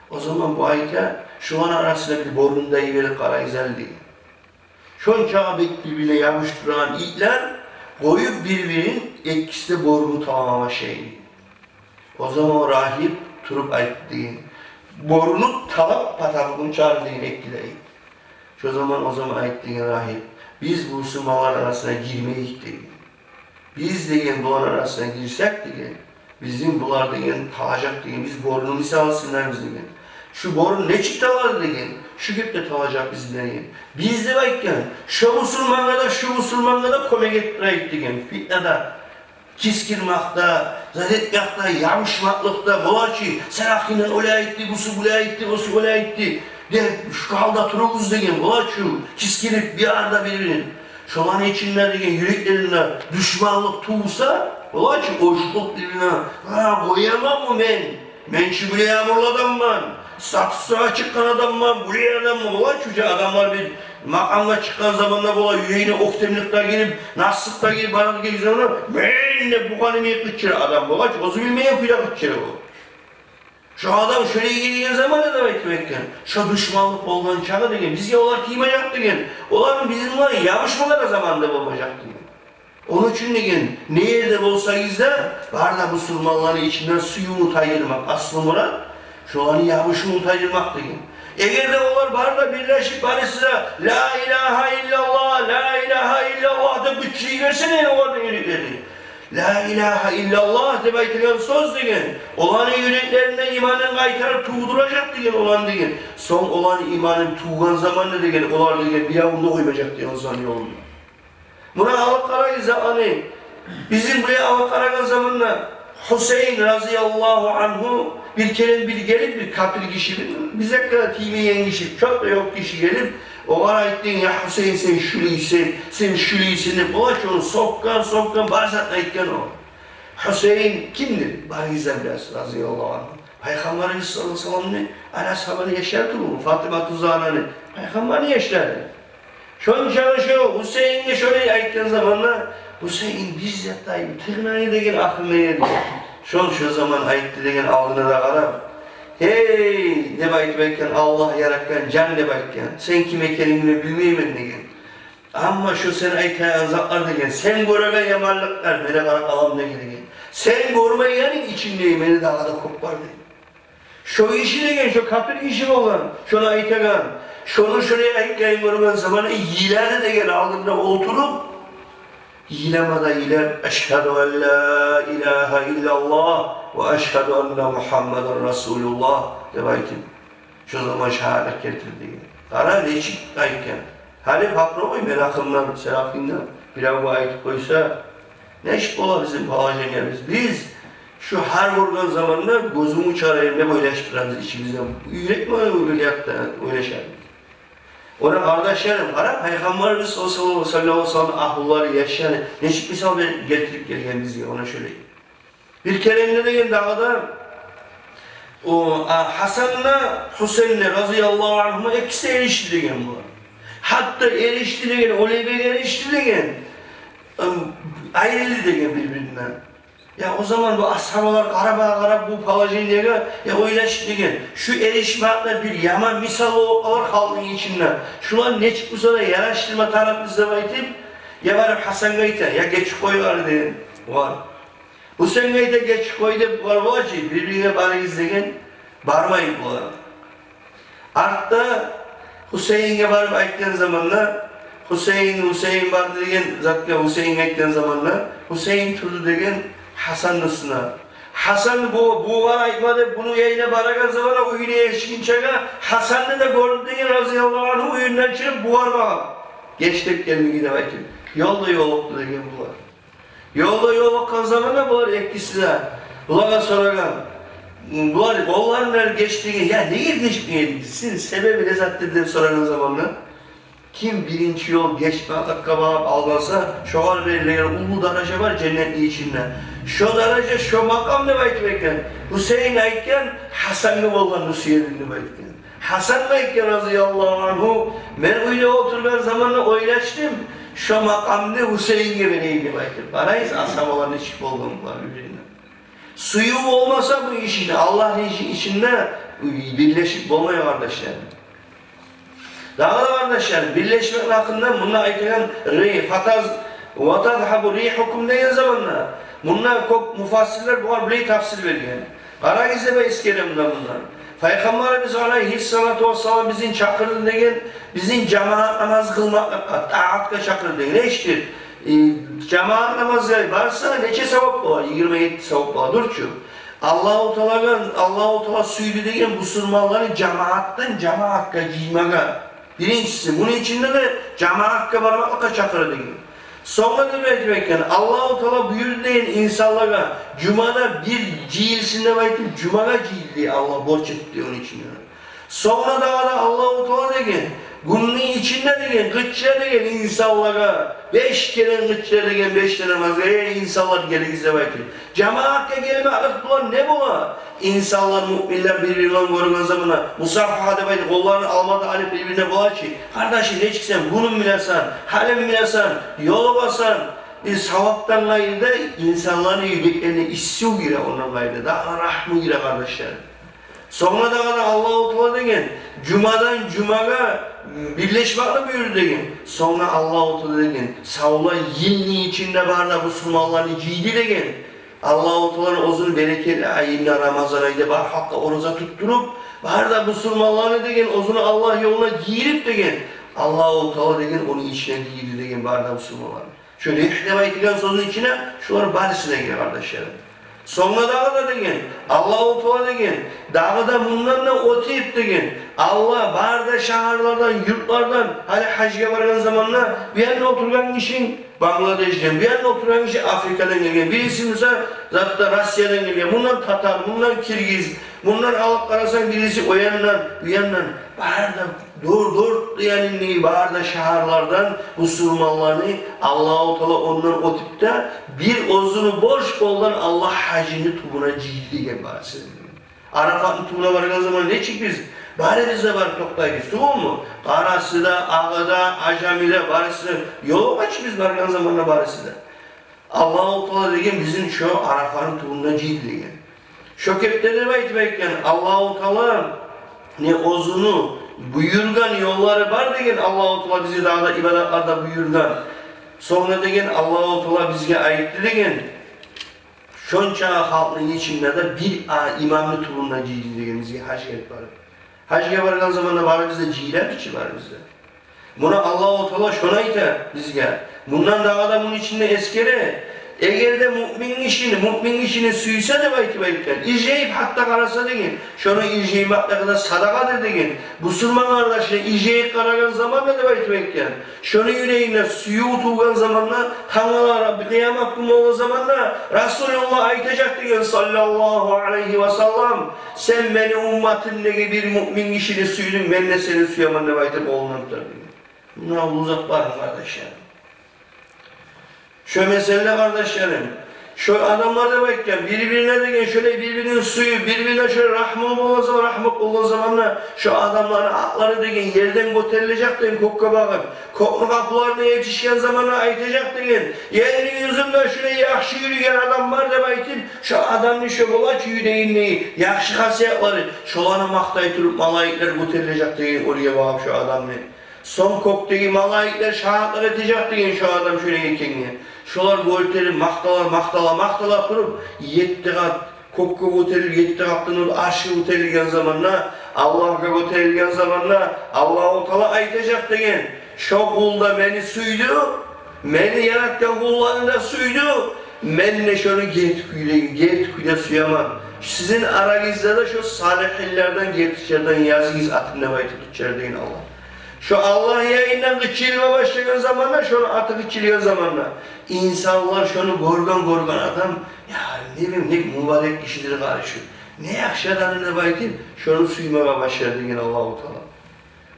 O zaman bu ayken şu an arasında bir borunda iyi verip karayızel değil. Şon çağa birbirine yavuşturan itler koyup birbirinin etkisi borunu tamamlama şeyi. O zaman o rahip turup ayıttığın, borunu talap patabını çağırdığın etkileyi. Şu zaman o zaman ayıttığın rahip, biz bu Müslümanlar arasına girmeyik değil. Biz deyin bunlar arasına girsek deyin, bizim bunlar deyin talacak deyin, biz borunu misal alsınlar biz deyin. Şu borun ne çıktalar deyin, şu gibi de talacak bizden deyin. Biz de bayken, şu Müslümanlara da kömek ettireyik deyin, fitnede. Kiskirmakta, zatetmekta, yamışmaklıkta, bola ki sen akinen öyle etti, busu böyle etti, busu böyle etti. De şu halda turumuz degen, bola ki kiskirip bir arada birbirini. Şolan içinler degen yüreklerine düşmanlık tuğsa, bola ki hoşluk birbirine, ha koyamam mı ben? Ben şu buraya yağmurlu adamım. Satışa çıkan adamım, buraya adamım. Bola ki adamlar bir makamla çıkan zamanla bola yüreğine oktemlikler girip, naslıklar girip, bana gelip zaman ben de bu kanımı kıtçıra adam bola ki, ozu bilmeye kuyla kıtçıra bu. Şu adam şöyle gelen zaman ne demek etmekken, şu düşmanlık olduğun çağı degen, biz ya olar kıymayacak degen, olar bizim var yavuşmalara zamanda olacak degen. Onun için degen, ne yerde olsayız da, var da Müslümanların içinden suyunu tayırmak, aslı murat, şu anı yavuşunu tayırmak degen. Eğer de onlar barda birleşip bari size La ilahe illallah, La ilahe illallah da bütçeyi versene orada yürekleri. La ilahe illallah de baytılan söz degen. Olanın yüreklerinden imanın kaytarıp tuğduracak degen olan degen. Son olan imanın tuğgan zamanı degen, olar degen bir yavunda koymayacak degen o zaman yolunda. Buna Avak Karagil zamanı, bizim buraya Avak Karagil zamanına Hüseyin razıyallahu anhu bir kere bir gelip bir kapil kişi bize kadar timeyen kişi çok da yok kişi gelip o ara ettin ya Hüseyin sen şülüysen sen şülüysen o aç onu sokkan barzatla etken o. Hüseyin kimdir? Bariz Emres razıyallahu anh. Peygamberimiz sallallahu aleyhi ve sellem'in ana sahabeyi yaşardı bunu. Fatıma Tuzana'nı Peygamber'i yaşardı. Şöyle çalışıyor Hüseyin'e şöyle etken zamanla Hüseyin bizzat dayım tırnağı degen aklına yedi. Şu zaman ayıttı degen ağzına da karam. Hey ne baytbekken Allah yaratken can ne baytken sen kime kendini bilmeyemin degen. Ama şu sen aytayan zatlar degen sen göreme yamanlıklar beni karak alam degen. Sen görmeyenin içindeyim beni dağda kopar degen. Şu işi degen şu kapır işi olan şuna aytagan. Şunu şuraya aytken görmen zamanı yilerde degen ağzında oturup İlemada iler, eşhedü en la ilahe illallah ve eşhedü enne Muhammeden Resulullah debaytim. Şu zaman şehadet getirdi. Kara leçik ayken. Hani paproy merakımdan, serafinden bir bu ayet koysa ne iş ola bizim palajenlerimiz. Biz şu her vurgan zamanlar gözümü çarayım ne böyleştiririz içimizden. Yürek mi öyle yattı, öyle şey. Ona kardeşlerim, Peygamberimiz sallallahu aleyhi ve sellem ahulları yaşayan neşik misal getirip gelgen bizi ona şöyle. Bir kere de gel dağda o Hasan'la Hüseyin'le razıyallahu anhuma ikisi erişti degen bu. Hatta erişti degen, oleybe erişti degen ayrıldı degen birbirinden. Ya o zaman bu ashabalar karab bu palajenlere ya oylaş degen şu erişmekler bir yaman misal olur halkın içinden. Şular ne çıkmışsa da yaraştırma tarafımızda baytip ya var Hasan Gayta ya geç koyuyor degen var. Hüseyin Gayta geç koydu var ki birbirine bari izlegen barmayın bunlar. Artta Hüseyin'e varıp aytken zamanla Hüseyin var degen zaten Hüseyin aytken zamanla Hüseyin turdu degen Hasan'lısına. Hasan bu var aytmadı, bunu yayına baragan zamana uyuna erişkinçeğe Hasan'ı da gördü degen razıyallahu anh uyundan çıkıp bu var bakalım. Geçtik gelme gide bakayım. Yolda yoluktu degen bular. Yolda yolukkan zamana bular etkisiler. Bulara soragan. Bular kollarlar geçtiği ya niye geçmeyeydik? Sizin sebebi ne zaten diye soragan zamanla. Kim birinci yol geçme dakika almasa şoğal verilen ulu daraja var cennetli içinde. Şu daraja şu makam ne baytmeken? Hüseyin aytken Hasan'ı olan Hüseyin'ini baytken. Hasan aytken razıyallahu anhu ben öyle oturgan zamanla oylaştım. Şu makamda Hüseyin'e vereyim baytken. Parayız asam olan içip oldum var birbirine. Suyu olmasa bu işin Allah'ın içinde birleşip olmaya kardeşler. Daha da kardeşler, birleşmek hakkında bununla aytılan fataz وَتَذْحَبُ رِيحُكُمْ deyen zamanla bunlar çok mufassirler bu var bile tafsir veriyor. Karagiz'de ve iskelemden bunlar. Peygamberimiz aleyhissalatu vesselam bizim çakırdı degen, bizim cemaat namaz kılmakla, taatka çakırdı degen. Ne iştir? Cemaat namazı varsa neçe sevap var? 27 sevap var. Dur şu. Allah-u Teala suydu degen Müslümanların cemaattan cemaatga giymaga. Birincisi, bunun içinde de cemaatga varmakla çakırdı degen. Sonra da belki Allah-u Teala buyurdu deyin insanlara Cuma'da bir ciilsinde belki Cuma'da ciildi Allah borç etti onun için. Sonra da Allah-u Teala deyin bunun içinde deyin gıçça deyin insanlara 5 kere gıçça deyin 5 tane namaz eğer insanlar gerekirse belki. Cemaatle gelme akıttılar ne bu? İnsanlar, müminler birbirine görünen zamanla musafahada belki kollarını almadı alıp birbirine boğa ki kardeşim ne çıksan bunun bilesen, halim bilesen, yolu basan bir savaptan gayrı insanların yüreklerine istiyor gire ondan gayrı daha rahmı gire kardeşlerim. Sonra da Allah-u Teala deyin Cuma'dan Cuma'ya birleşmekle buyurdu deyin. Sonra Allah-u Teala deyin savla yılni içinde barda Müslümanların cihdi deyin. Allah-u Teala'nın ozunu bereketli ayında Ramazan ayında bar hakka oruza tutturup barda Müslümanlarını deyin ozunu Allah yoluna girip deyin. Allah-u Teala deyin onun içine girdi deyin barda Müslümanların. Şöyle ihdeva edilen sözün içine şuları barisine girer kardeşlerim. Sonra da deyin, Allah-u Teala deyin, dağda bundan da otayıp deyin, Allah barda şehirlerden, yurtlardan, hani hacca vargan zamanla bir yanda oturgan kişinin Bangladeş'ten, bir yanda oturan kişi Afrika'dan geliyor, birisi mesela zaten Rusya'dan geliyor, bundan Tatar, bundan Kirgiz, bundan alıp karasan birisi o yandan, bir yandan, barda dört yani barda şehirlerden Müslümanlarını Allah-u Teala ondan o tipte bir ozunu boş koldan Allah hacini tuğuna cihdi gibi bahsediyor. Arafat'ın tuğuna vargan zaman ne çık biz? Bari bizde var toktayız, tuğul mu? Karası'da, Ağa'da, Acami'de, Barısı'da, yolu kaç biz vargan zamanla Barısı'da. Allah-u Teala degen bizim şu Arafat'ın tuğuna cihdi degen. Şöketleri baytibeyken Allah-u Teala ne ozunu buyurgan yolları var degen Allah-u Teala bizi daha da ibadetlarda buyurgan. Sonra degen Allah-u Teala bizge ayıttı degen. Şonça halkın içinde de bir imamlı turunda cihdi degen bizge hac gelip var. Hacca vargan zamanında var bizde cihiler içi var bizde. Buna Allah-u Teala şuna iter bizge. Bundan daha da bunun içinde eskere. Eğer de mümin işini suysa da baytibeyken, iceyip hatta karasa deyin, şunu iceyip hatta kadar sadakadır deyin, Müslüman kardeşine iceyip karagan zamanla da baytibeyken, şunu yüreğine suyu utuğun zamanla, Tanrı Rabbi kıyamet günü olan zamanla, Resulullah aytacak deyin sallallahu aleyhi ve sellem, sen beni ümmetimdeki bir mümin işini suyudun, ben de senin suyamanla baytib olunandır deyin. Buna uzak var kardeşlerim. Şu mesele kardeşlerim, şu adamlar da bekleyen, birbirine de şöyle birbirinin suyu, birbirine şöyle rahmı olan zamanla şu adamların atları deyin yerden götürülecek deyin kokka bakıp, kokma kapılarına yetişken zamanla aytacak deyin, yeryüzünde şöyle yakşı yürüyen adam var da baytip, şu adamın şu bolaç yüreğin neyi, yakşı hasiyatları, şolanı maktayı turup malayikler götürülecek deyin oraya bakıp şu adam ne. Son koktaki malayikler şahitler edecek deyin şu adam şöyle yekenine. Şolar götürür, maktala durup 7 kat kokku götürür, 7 kattan aşı götürülgen zamanla, Allah'a götürülgen zamanla Allah-u Teala aytacak deyin. Şu kulda beni suydu, beni yaratkan kullarında suydu, ben de şunu gertküyle suyamam. Sizin aranızda da şu salihillerden gertişlerden yazınız atın baytı tutacak deyin Allah. Şu Allah yayından kıçılma başlayan zamanla, şunu atı kıçılıyor zamanla. İnsanlar şunu gorgan adam, ya ne bileyim ne mübarek kişidir karşı. Ne yakşadan ne baytım, şunu suymaya başladı yine Allah-u Teala.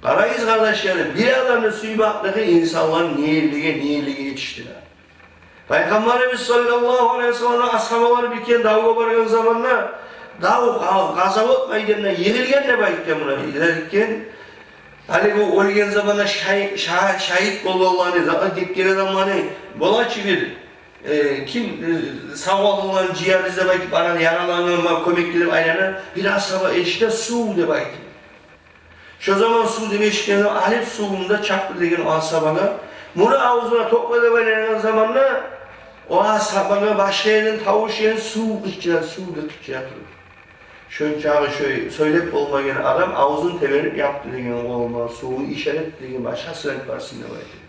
Karayız kardeşlerim, bir adamın suymaktaki insanların niyelliğe yetiştiler. Peygamberimiz sallallahu aleyhi ve sellem ashabaları bir kere davuğa vargan zamanla, davu gazavot meydanına yığılgen ne baytken buna ilerken, hani bu ölgen zamanla şahit bollarını, zaten dikkat adamlarını bolaçı bir kim sağlıklı olan ciğerizde belki bana yaralanan komiklerim ayrına biraz sabah işte su de belki. Şu zaman su demişken Alep suğunda çaklı degen o asabana bunu ağzına topladı verilen zamanla o asabana başka yerden tavuş yerin su içiyor, su döküyor. Şöyle çağı şöyle söylep olmayan adam ağzını teverip yaptı degen olmaz, suğu işaret degen başka sırak varsın belki.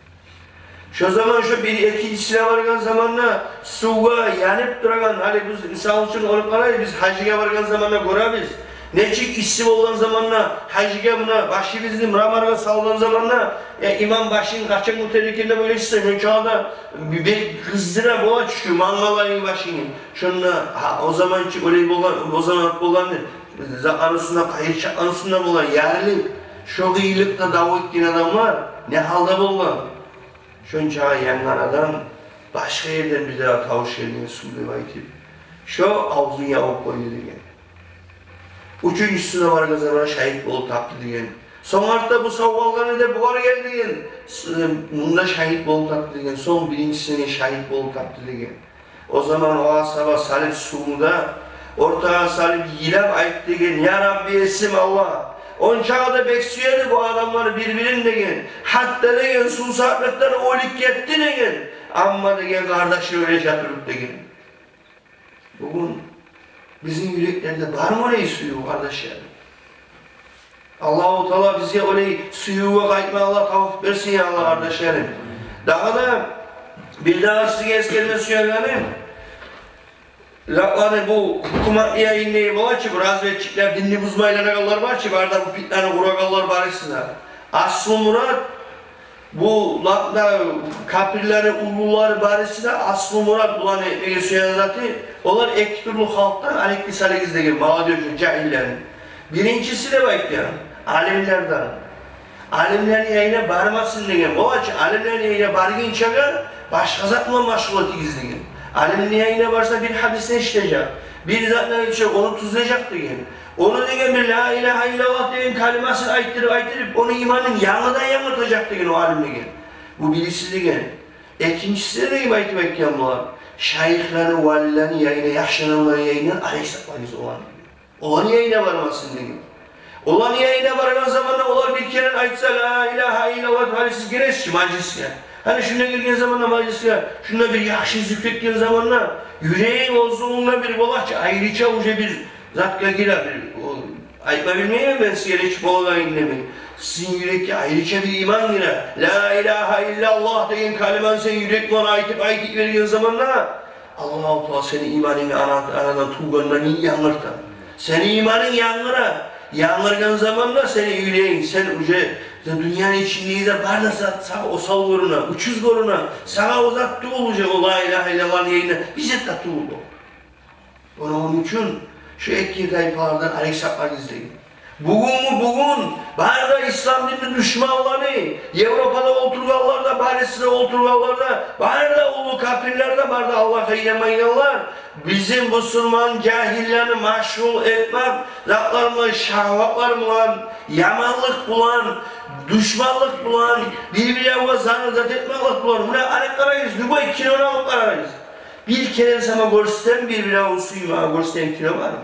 Şu zaman şu bir ikincisine vargan zamanla suğa yanıp duragan, hani biz insan için olup kalay, biz hacıya vargan zamanla göremiz. Neçik işsiz olan zamanla, hacıga buna, başı bizni mıramarga salgan zamanla, imam başın kaçak mutelikinde böyle işte, şu çağda bir kızdıra boğa çıkıyor, mangalayın başını. Şunla, o zaman ki öyle boğan, o zaman boğan, anısında, kayırçak anısında boğan, yerli, şu iyilikte davet ettiğin adamlar, ne halde boğan? Şun çağa yangan adam, başka yerden bir daha tavuş geldiğini sunduğu aytip, şu avzun yavuk koydu diyen. Üçüncüsüne var zaman şahit bol taptı diyen. Sonarda bu savvallarını da buhar geldi diyen. Bunda şahit bol taptı diyen. Son birincisine şahit bol taptı diyen. O zaman o asaba salip suğunda, ortağa salip yilap ayıp diyen. Ya Rabbi esim Allah. Onçağı da beksiyedi bu adamları birbirini diyen. Hatta diyen susaklıktan olik gitti diyen. Amma diyen kardeşi öyle çatırıp diyen. Bugün bizim yüreklerde var mı öyle suyu kardeşler? Allah-u Teala bize öyle suyu ve kayıtma Allah tavuk versin ya Allah kardeşlerim. Daha da bir daha size eskerme söyleyelim. Yani bu hükümet yayınlayıp ola ki bu razvetçikler dinli buzmaylanlar var ki barda bu pitlerini kurakallar barışsınlar. Aslı murat bu lakla kapirleri, uluları barışsınlar. Aslı murat bulan etmeyi söyleyen zaten onlar iki türlü halktan alekli salegizde gibi mağdurcu cahillerin. Birincisi de bekleyen alimlerden. Alimlerin yayına barmasın diyen. O açı alimlerin yayına bargın çakar başka zatla maşgulatı gizleyin. Alimin yayına varsa bir hadisini işleyecek. Bir zatla geçecek, onu tuzlayacak diyen. Onu diyen bir la ilahe illallah diyen kalimasını aytırıp onu imanın yanından yanıltacak diyen o alim diyen. Bu birisi diyen. İkincisi de aytı bekleyen bunlar. Şeyhlerin, valilerin yayına, yaşlananların yayına aleyhisselatü olan. Olan yayına varmasın diyen. Olan yayına vargan zamanla onlar bir kere aytsa la ilahe illallah hani siz giresiniz meclisine. Hani şuna girgen zamanla meclisine, şuna bir yakşı zikretken zamanla yüreğin olsunluğuna bir bolakça ayrıca uca bir zatka girer bir aytma bilmeyeyim ben size hiç bolagayın demeyin. Sizin yürekte ayrıca bir iman girer. La ilahe illallah deyin kaliman sen yürekle ona aytıp vergen zamanla Allah-u Teala senin imanını aradan tuğgandan iyi yanırtan. Senin imanın yanıra. Yanlargan zamanla senin yüreğin, sen dünyanın içindeyiz de barda sağ o sal goruna, uçuz goruna, sağa uzattı olacak o la ilahe illallah yayına, bize tatlı oldu. Onun için şu etki tayfalardan aleyhisselatü izleyin. Bugün barda İslam dininin düşmanları, Avrupa'da oturganlarda, Paris'te oturganlarda, barda ulu kapirlerde, barda Allah'a inanmayanlar, bizim Müslüman cahillerini maşgul etmek, zatlarını şahvatlar bulan, yamanlık bulan, düşmanlık bulan, birbirine zannet etmeklik bulan, buna alıp karayız, Dubai kilonu alıp karayız. Bir kere sana görsem birbirine usuyum, görsem kilo var mı?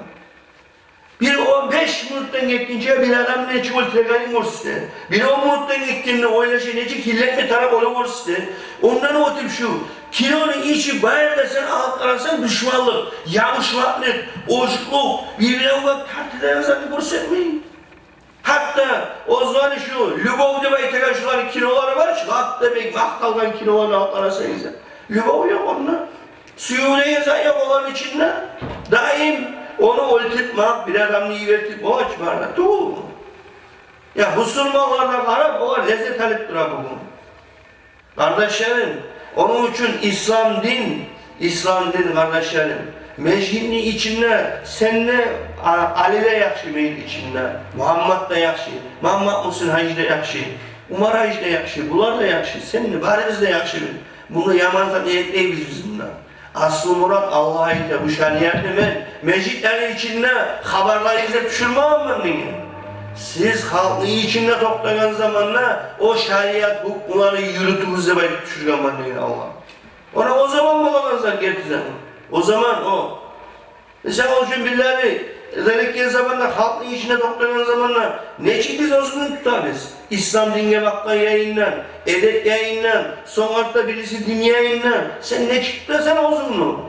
Bir 15 minuttan geçince bir adam ne çuval tegalim görse, bir 10 minuttan geçtiğinde oylaşa nece kirletme taraf onu görse, ondan oturup şu kilonun içi bayağı da sen alıp kararsan düşmanlık, yağışmaklık, oşukluk, birbirine bak tartıdan zaten görsen mi? Hatta o zaman şu Lübov demeyi tekrar şuların kiloları var ki, hatta belki maktaldan kilolarını alıp kararsanız Lübov yok onunla. Suyu ne yazan yok onların içinde. Daim onu oltitmak, bir adamını yivertip o açmarlar, doğru mu? Ya Müslümanlardan Arap olan lezzet alıp durar bugün. Kardeşlerim, onun için İslam din kardeşlerim. Meclinin içinde, senle Ali'de yakşı meclis içinde, Muhammed da yakşı, Muhammed Musul Hacı da yakşı, Umar Hacı da yakşı, bunlar da yakşı, seninle bariz de yakşı. Bunu yamanlıkla niyetleyiz biz bundan. Aslı murat Allah'a ait bu şeriatı ben meclislerin içinde haberleri izleyip düşürmem ben diye. Siz halkın içinde toplayan zamanla o şeriat hukukları yürütümüzde belki düşürgen ben diye Allah. Ona o zaman mı olamazlar gerçekten? O zaman o. Sen o için birileri özellikle zamanla halkın içinde toplayan zamanla ne için biz olsun tutarız? İslam dinle bakla yayından, edep yayından, sonratta birisi din yayından. Sen ne çıktı sen olsun mu?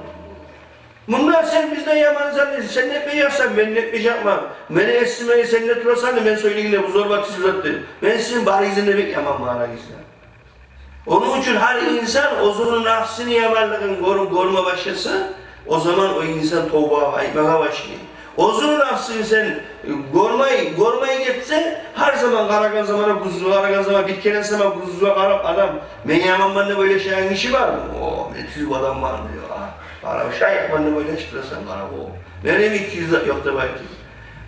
Bunlar sen bizden yaman zannediyorsun. Sen ne yapmayacaksan ben ne yapmayacakmam. Beni esmeyi sen ne turasan da ben söyleyeyim de bu zorbatı uzattı. Ben sizin barizinde beklemem barizinde. Onun için her insan ozunun nafsini yamanlığın koruma başlasa o zaman o insan tövbe aytmaya başlıyor. Ozun nafsını sen görmeyi geçse her zaman karakan zamana kuzuzu, karakan zamana bir kere zaman kuzuzuya karap adam men yaman bende böyle şeyin işi var mı? O ben tüzük adam var diyor. Bana şayet bende böyle çıkırsan bana o. Benim 200 yok da belki.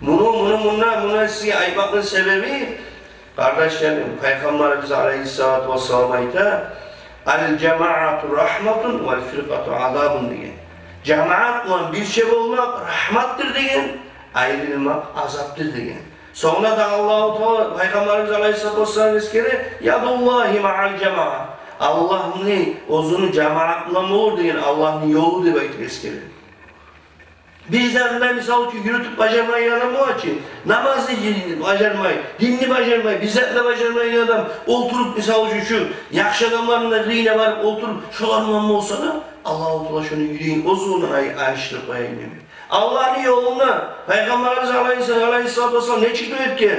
Buna size ayıpmakın sebebi kardeşlerim, Peygamberimiz Aleyhisselatü Vesselam ayta el-cemaatu rahmatun vel firkatu azabun diye. Cemaatla bir şey olmak rahmattır diyen, ayrılmak azaptır diyen. Sonra da Allah-u Teala Peygamberimiz Aleyhisselatü Vesselam eskere yadullahi ma'al cemaat. Allah'ın ozunu cemaatla mı olur diyen Allah'ın yolu diye belki eskere. Bizden de misal ki yürütüp bacarmayı adam o için namazı bacarmayı, dinli bacarmayı, bizzetle bacarmayı adam oturup misal ki şu yakşı adamların da rine varıp oturup şolarından mı olsa da Allah-u Teala şunu yüreğin ozuğuna ayıştırıp ayınlıyor. Allah'ın yoluna Peygamberimiz Aleyhisselatü Vesselam ne çıktı ötken?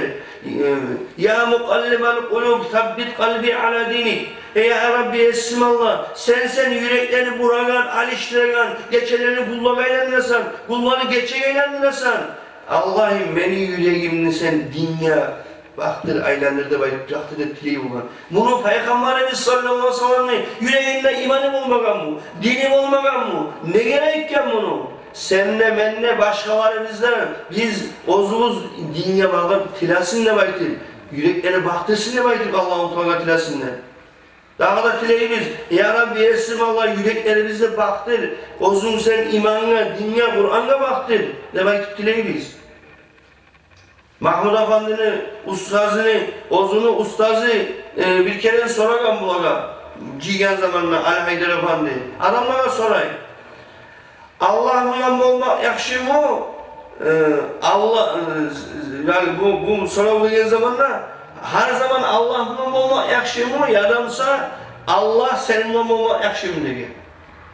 Ya mukallibel kulub sabbit kalbi ala dinik. Ey Rabbi Esmallah, sen yüreklerini buragan, alıştıragan, geçelerini kullana eylemiyorsan, kullanı geçe eylemiyorsan, Allah'ım beni yüreğimini sen dinle, baktır, aylanırda bayıklaktır ettiği olan. Bunu Peygamberimiz sallallahu aleyhi ve sellem'in yüreğinde imanım olmagan mı, dinim olmagan mı, ne gerekken bunu? Senle, benle, başkalarımızla biz ozumuz dinle bağlıp tilasınla bayıktır, yürekleri baktırsınla bayıktır Allah-u Teala tilasınla. Daha da dileğimiz, Ya Rabbi Esmallah yüreklerimizde baktır, ozun sen imanına, dinle, Kur'an'a baktır, demek dileğimiz. Mahmud Efendi'nin, ustazı bir kere soragan bulaga, Cigen zamanında Ali Haydar Efendi, adamlara soray. Allah'ın olmak yakşı mı? Yani bu sorabildiğin zamanla, her zaman Allah'ın olmak yakşı mı? Yadamsa Allah seninle olmak yakşı mı diye.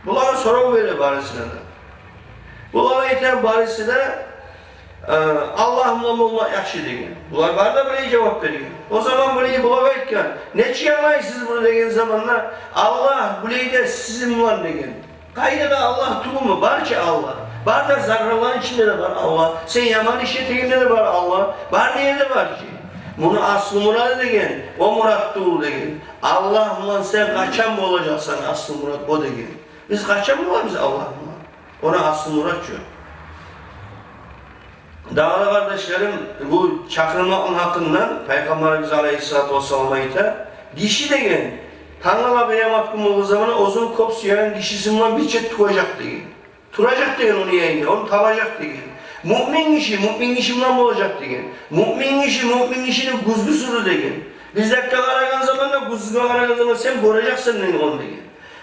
Bunlara sorabilir barisine de. Bunlara yeter barisine Allah'ın olmak yakşı diye. Bunlar bana da böyle cevap veriyor. O zaman burayı bulabilirken ne çıkamayız siz bunu dediğin zamanla Allah burayı da sizin var diye. Kayda da Allah tuğumu var ki Allah. Var da zarraların içinde de var Allah. Sen yaman işletikinde de var Allah. Var diye de var ki. Bunu aslı murad degen, o murad tuğul degen. Allah'la sen kaçan mı olacaksan aslı murad o degen. Biz kaçan mı olacağız Allah'la? Ona aslı murad yok. Dağlı kardeşlerim, bu çakırmakın hakkından Peygamberimiz Aleyhisselatü Vesselam'a ita dişi degen. Tanrı'la beyamat kum olduğu zaman ozun kopsu yani dişisinden bir çet tuğacak degen. Turacak degen onu yayınla, onu tabacak degen. Mümin işi bundan olacak degen. Mümin işinin kuzgusunu degen. Biz dakika aragan zaman da kuzgu aragan zaman sen göreceksin degen onu degen.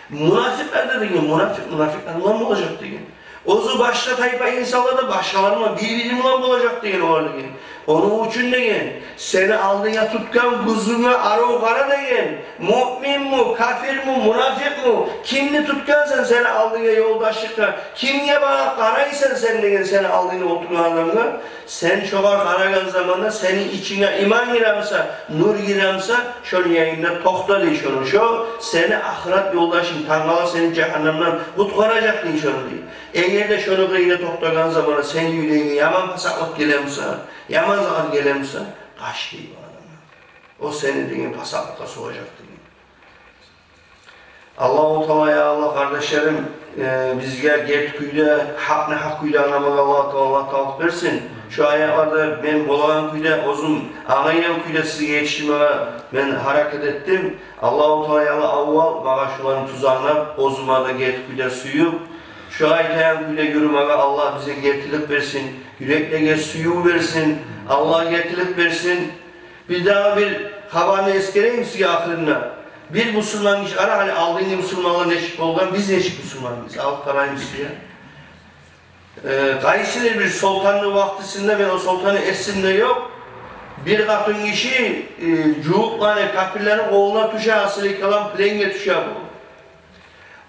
Münafıklar da degen, münafıklar bundan mı olacak degen. Ozu başka tayfa insanlar da başkalarına birbirinden olacak degen o degen. Onun için degen, seni aldığına tutkan kuzuna ara kara degen. Mümin mu, kafir mu, münafık mu? Kimni tutkansan seni aldığına yoldaşlıkla, kimye bana karaysan sen degen seni aldığına oturan adamla, sen çoğar karagan zamanda senin içine iman giremse, nur giremse, şöyle yayında tokta değil şunu, şu seni ahiret yoldaşın, Tanrı'la seni cehennemden kutkaracak değil şunu değil. Eğer de şunu kıyına toktagan zamanda sen yüreğine yaman pasaklık gelemse, yaman zaman gelemse, kaç değil bu adamlar. O seni degen pasaklıkla soğacak degen. Allah-u Teala ya Allah kardeşlerim, bizge gertküyle, hak ne hakküyle anlamak Allah-u Teala versin. Şu ayaklarda ben bolan küyle, ozun ağayan küyle sizi yetiştirmeye ben hareket ettim. Allah-u Teala ya Allah avval bana şuların tuzağına ozuma da gertküyle suyu. Şu ayakların küyle yürümeye Allah bize gertilik versin. Yürekle suyu versin. Allah gertilik versin. Bir daha bir haberle eskereyim size ahirine. Bir Müslüman iş ara hani aldığın Müslümanlar neşik olan biz neşik Müslümanız. Al parayı istiyor. Kayseri bir sultanlığı vaktisinde ben o sultanı esimde yok. Bir katın işi cuğuklarını, kapillerin oğluna tuşa asılı kalan plenge tuşa bu.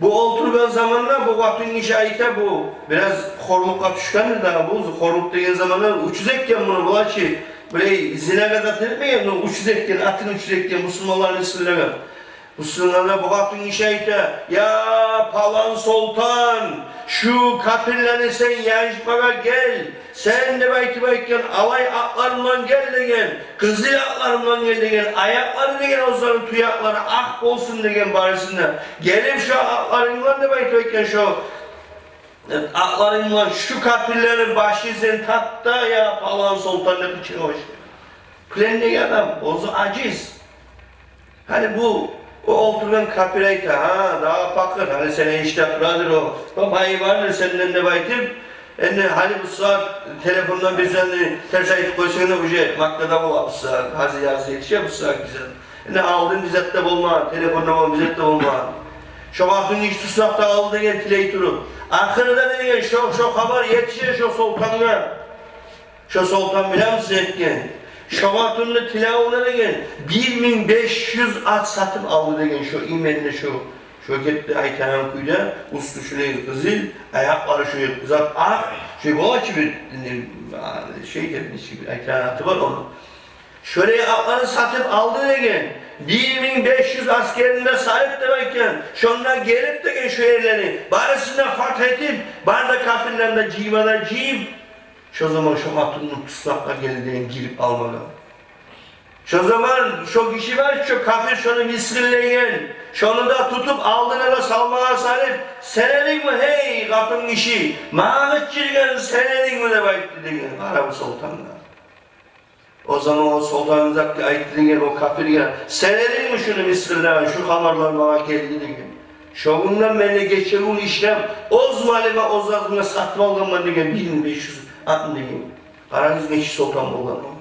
Bu oturgan zamanla bu katın işi ayıta bu. Biraz hormukla tuşkanır da bu. Hormuk dediğin zamanlar uçuzekken bunu bula ki böyle zine kadar etmeyen uçuzekken, atın uçuzekken Müslümanların ısırlarına. Bu sınırlarda bakın işeyte, ya palan sultan, şu kapilleri sen yarışmaya gel, sen de bayken alay atlarından gel degen, kızıl atlarından gel degen, ayakları degen onların tuyakları ak olsun degen barisinde, gelip şu atlarından da bayken şu atlarından şu kapillerin başı sen tatta ya palan sultanlık için hoş. Plendeki adam, ozu aciz. Hani bu o oturan kapirayta ha daha bakır hani sene iştahlıdır o payı vardır senden de baytım hani bu saat telefondan bizden ters ayıp koysan da uca maktada bu saat hazı yazı yetişiyor bu saat güzel hani aldın bizatta bulma telefonda bulma bizatta bulma şu vaktini hiç tutsakta aldı diyen tiley turu ahırda diyen şu haber yetişiyor şu sultan bilen misin etken Şabatında tilavuna degen 1500 at satıp aldı degen şu imenle şu köketli aytanan kuyda ustu şuraya kızıl ayakları şuraya kızart şu boğa gibi bir aytanan atı var onun şuraya atları satıp aldı degen 1500 askerinde sahip demeyken şundan gelip degen şu yerleri barısında fark edip barda kafirlerinde civada civ şu zaman şu hatunun tutsakla geldiğin girip almalı. Şu zaman şu kişi var şu kafir şunu misrilleyen, şunu da tutup aldığına da salmaya sahip. Senelik mi hey katın işi, mağlık çirgen senelik mi de bayıttı diyen Arap sultanlar. O zaman o sultanın zaten ayıttı diyen o kafir gelen, senelik mi şunu misrilleyen, şu hamarlar bana geldi diyen. Şoğundan benimle geçen işlem, oz malime oz adına satma olan diyen 1500 atın diyeyim. Aranız neşi sultan olan o.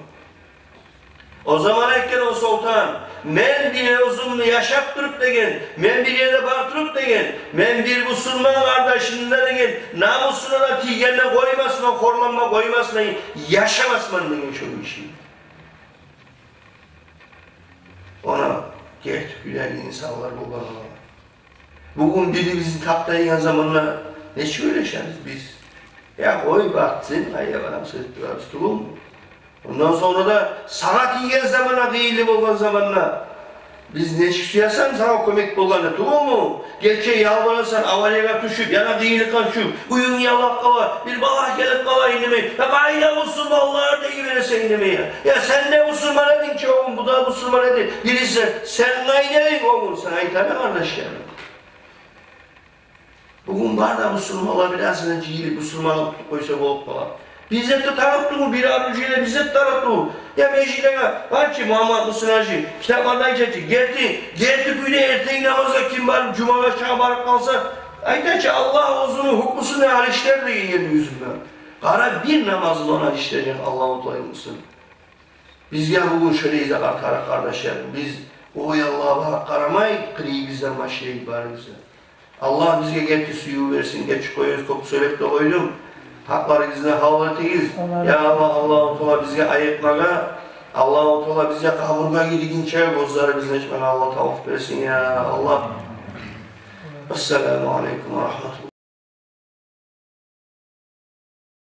O zaman erken o sultan, men bir uzunlu yaşap durup degen, men bir yerde bartırıp degen, men bir Müslüman kardeşinde degen, namusuna da tigenle koymasına, korlanma koymasına, yaşamasman degen şu işi. Ona gerçek gülen insanlar bu bana. Bugün birbirimizin taptayan zamanla ne söyleşeriz biz? Ya koy baksın, hayır bana sırtlar tutulur mu? Ondan sonra da sanat yiyen zamana değilim olan zamanla biz ne çıkıyorsan sana kömek bulana tutulur mu? Gerçi yalvarırsan avalyaga düşüp, yana değilik kaçıp, uyun yalak kala, bir balak gelip kala inlemeyi, ya kayda Müslümanlar da iyi verirsen inlemeyi. Ya sen de Müslüman edin ki oğlum, bu da Müslüman edin. Birisi sen kaydayın oğlum, sen aytane kardeşlerim. Bugün var da Müslümanlar birazdan cihili Müslümanlık tutup koysa olup falan. Bizzet de taraftu mu? Bir arıcıyla bizzet taraftu mu? Ya meclisine var ki Muhammed Mısıracı, kitaplardan geçti. Gerti güyle erteğin namaza kim var? Cuma'ya çağırıp kalsa, ayta ki Allah uzunu, hukmusu ne hal işler de yiyelim yüzünden. Kara bir namazın ona işleyecek Allah-u Teala'mısın. Biz ya bugün şöyleyiz de kardeşlerim. Biz o Allah'a karamayı, kırıyı bizden başlayıp bari bize. Allah bize gerçi suyu versin, geç koyuyoruz, kopu söyleyip de koydum. Hakları bizden havletiyiz. Ya Allah, Allah-u Teala bize ayetmana, Allah-u Teala bize kaburga gidigince bozları bizden içmene Allah tavuk versin ya Allah. Esselamu Aleyküm ve Rahmetullah.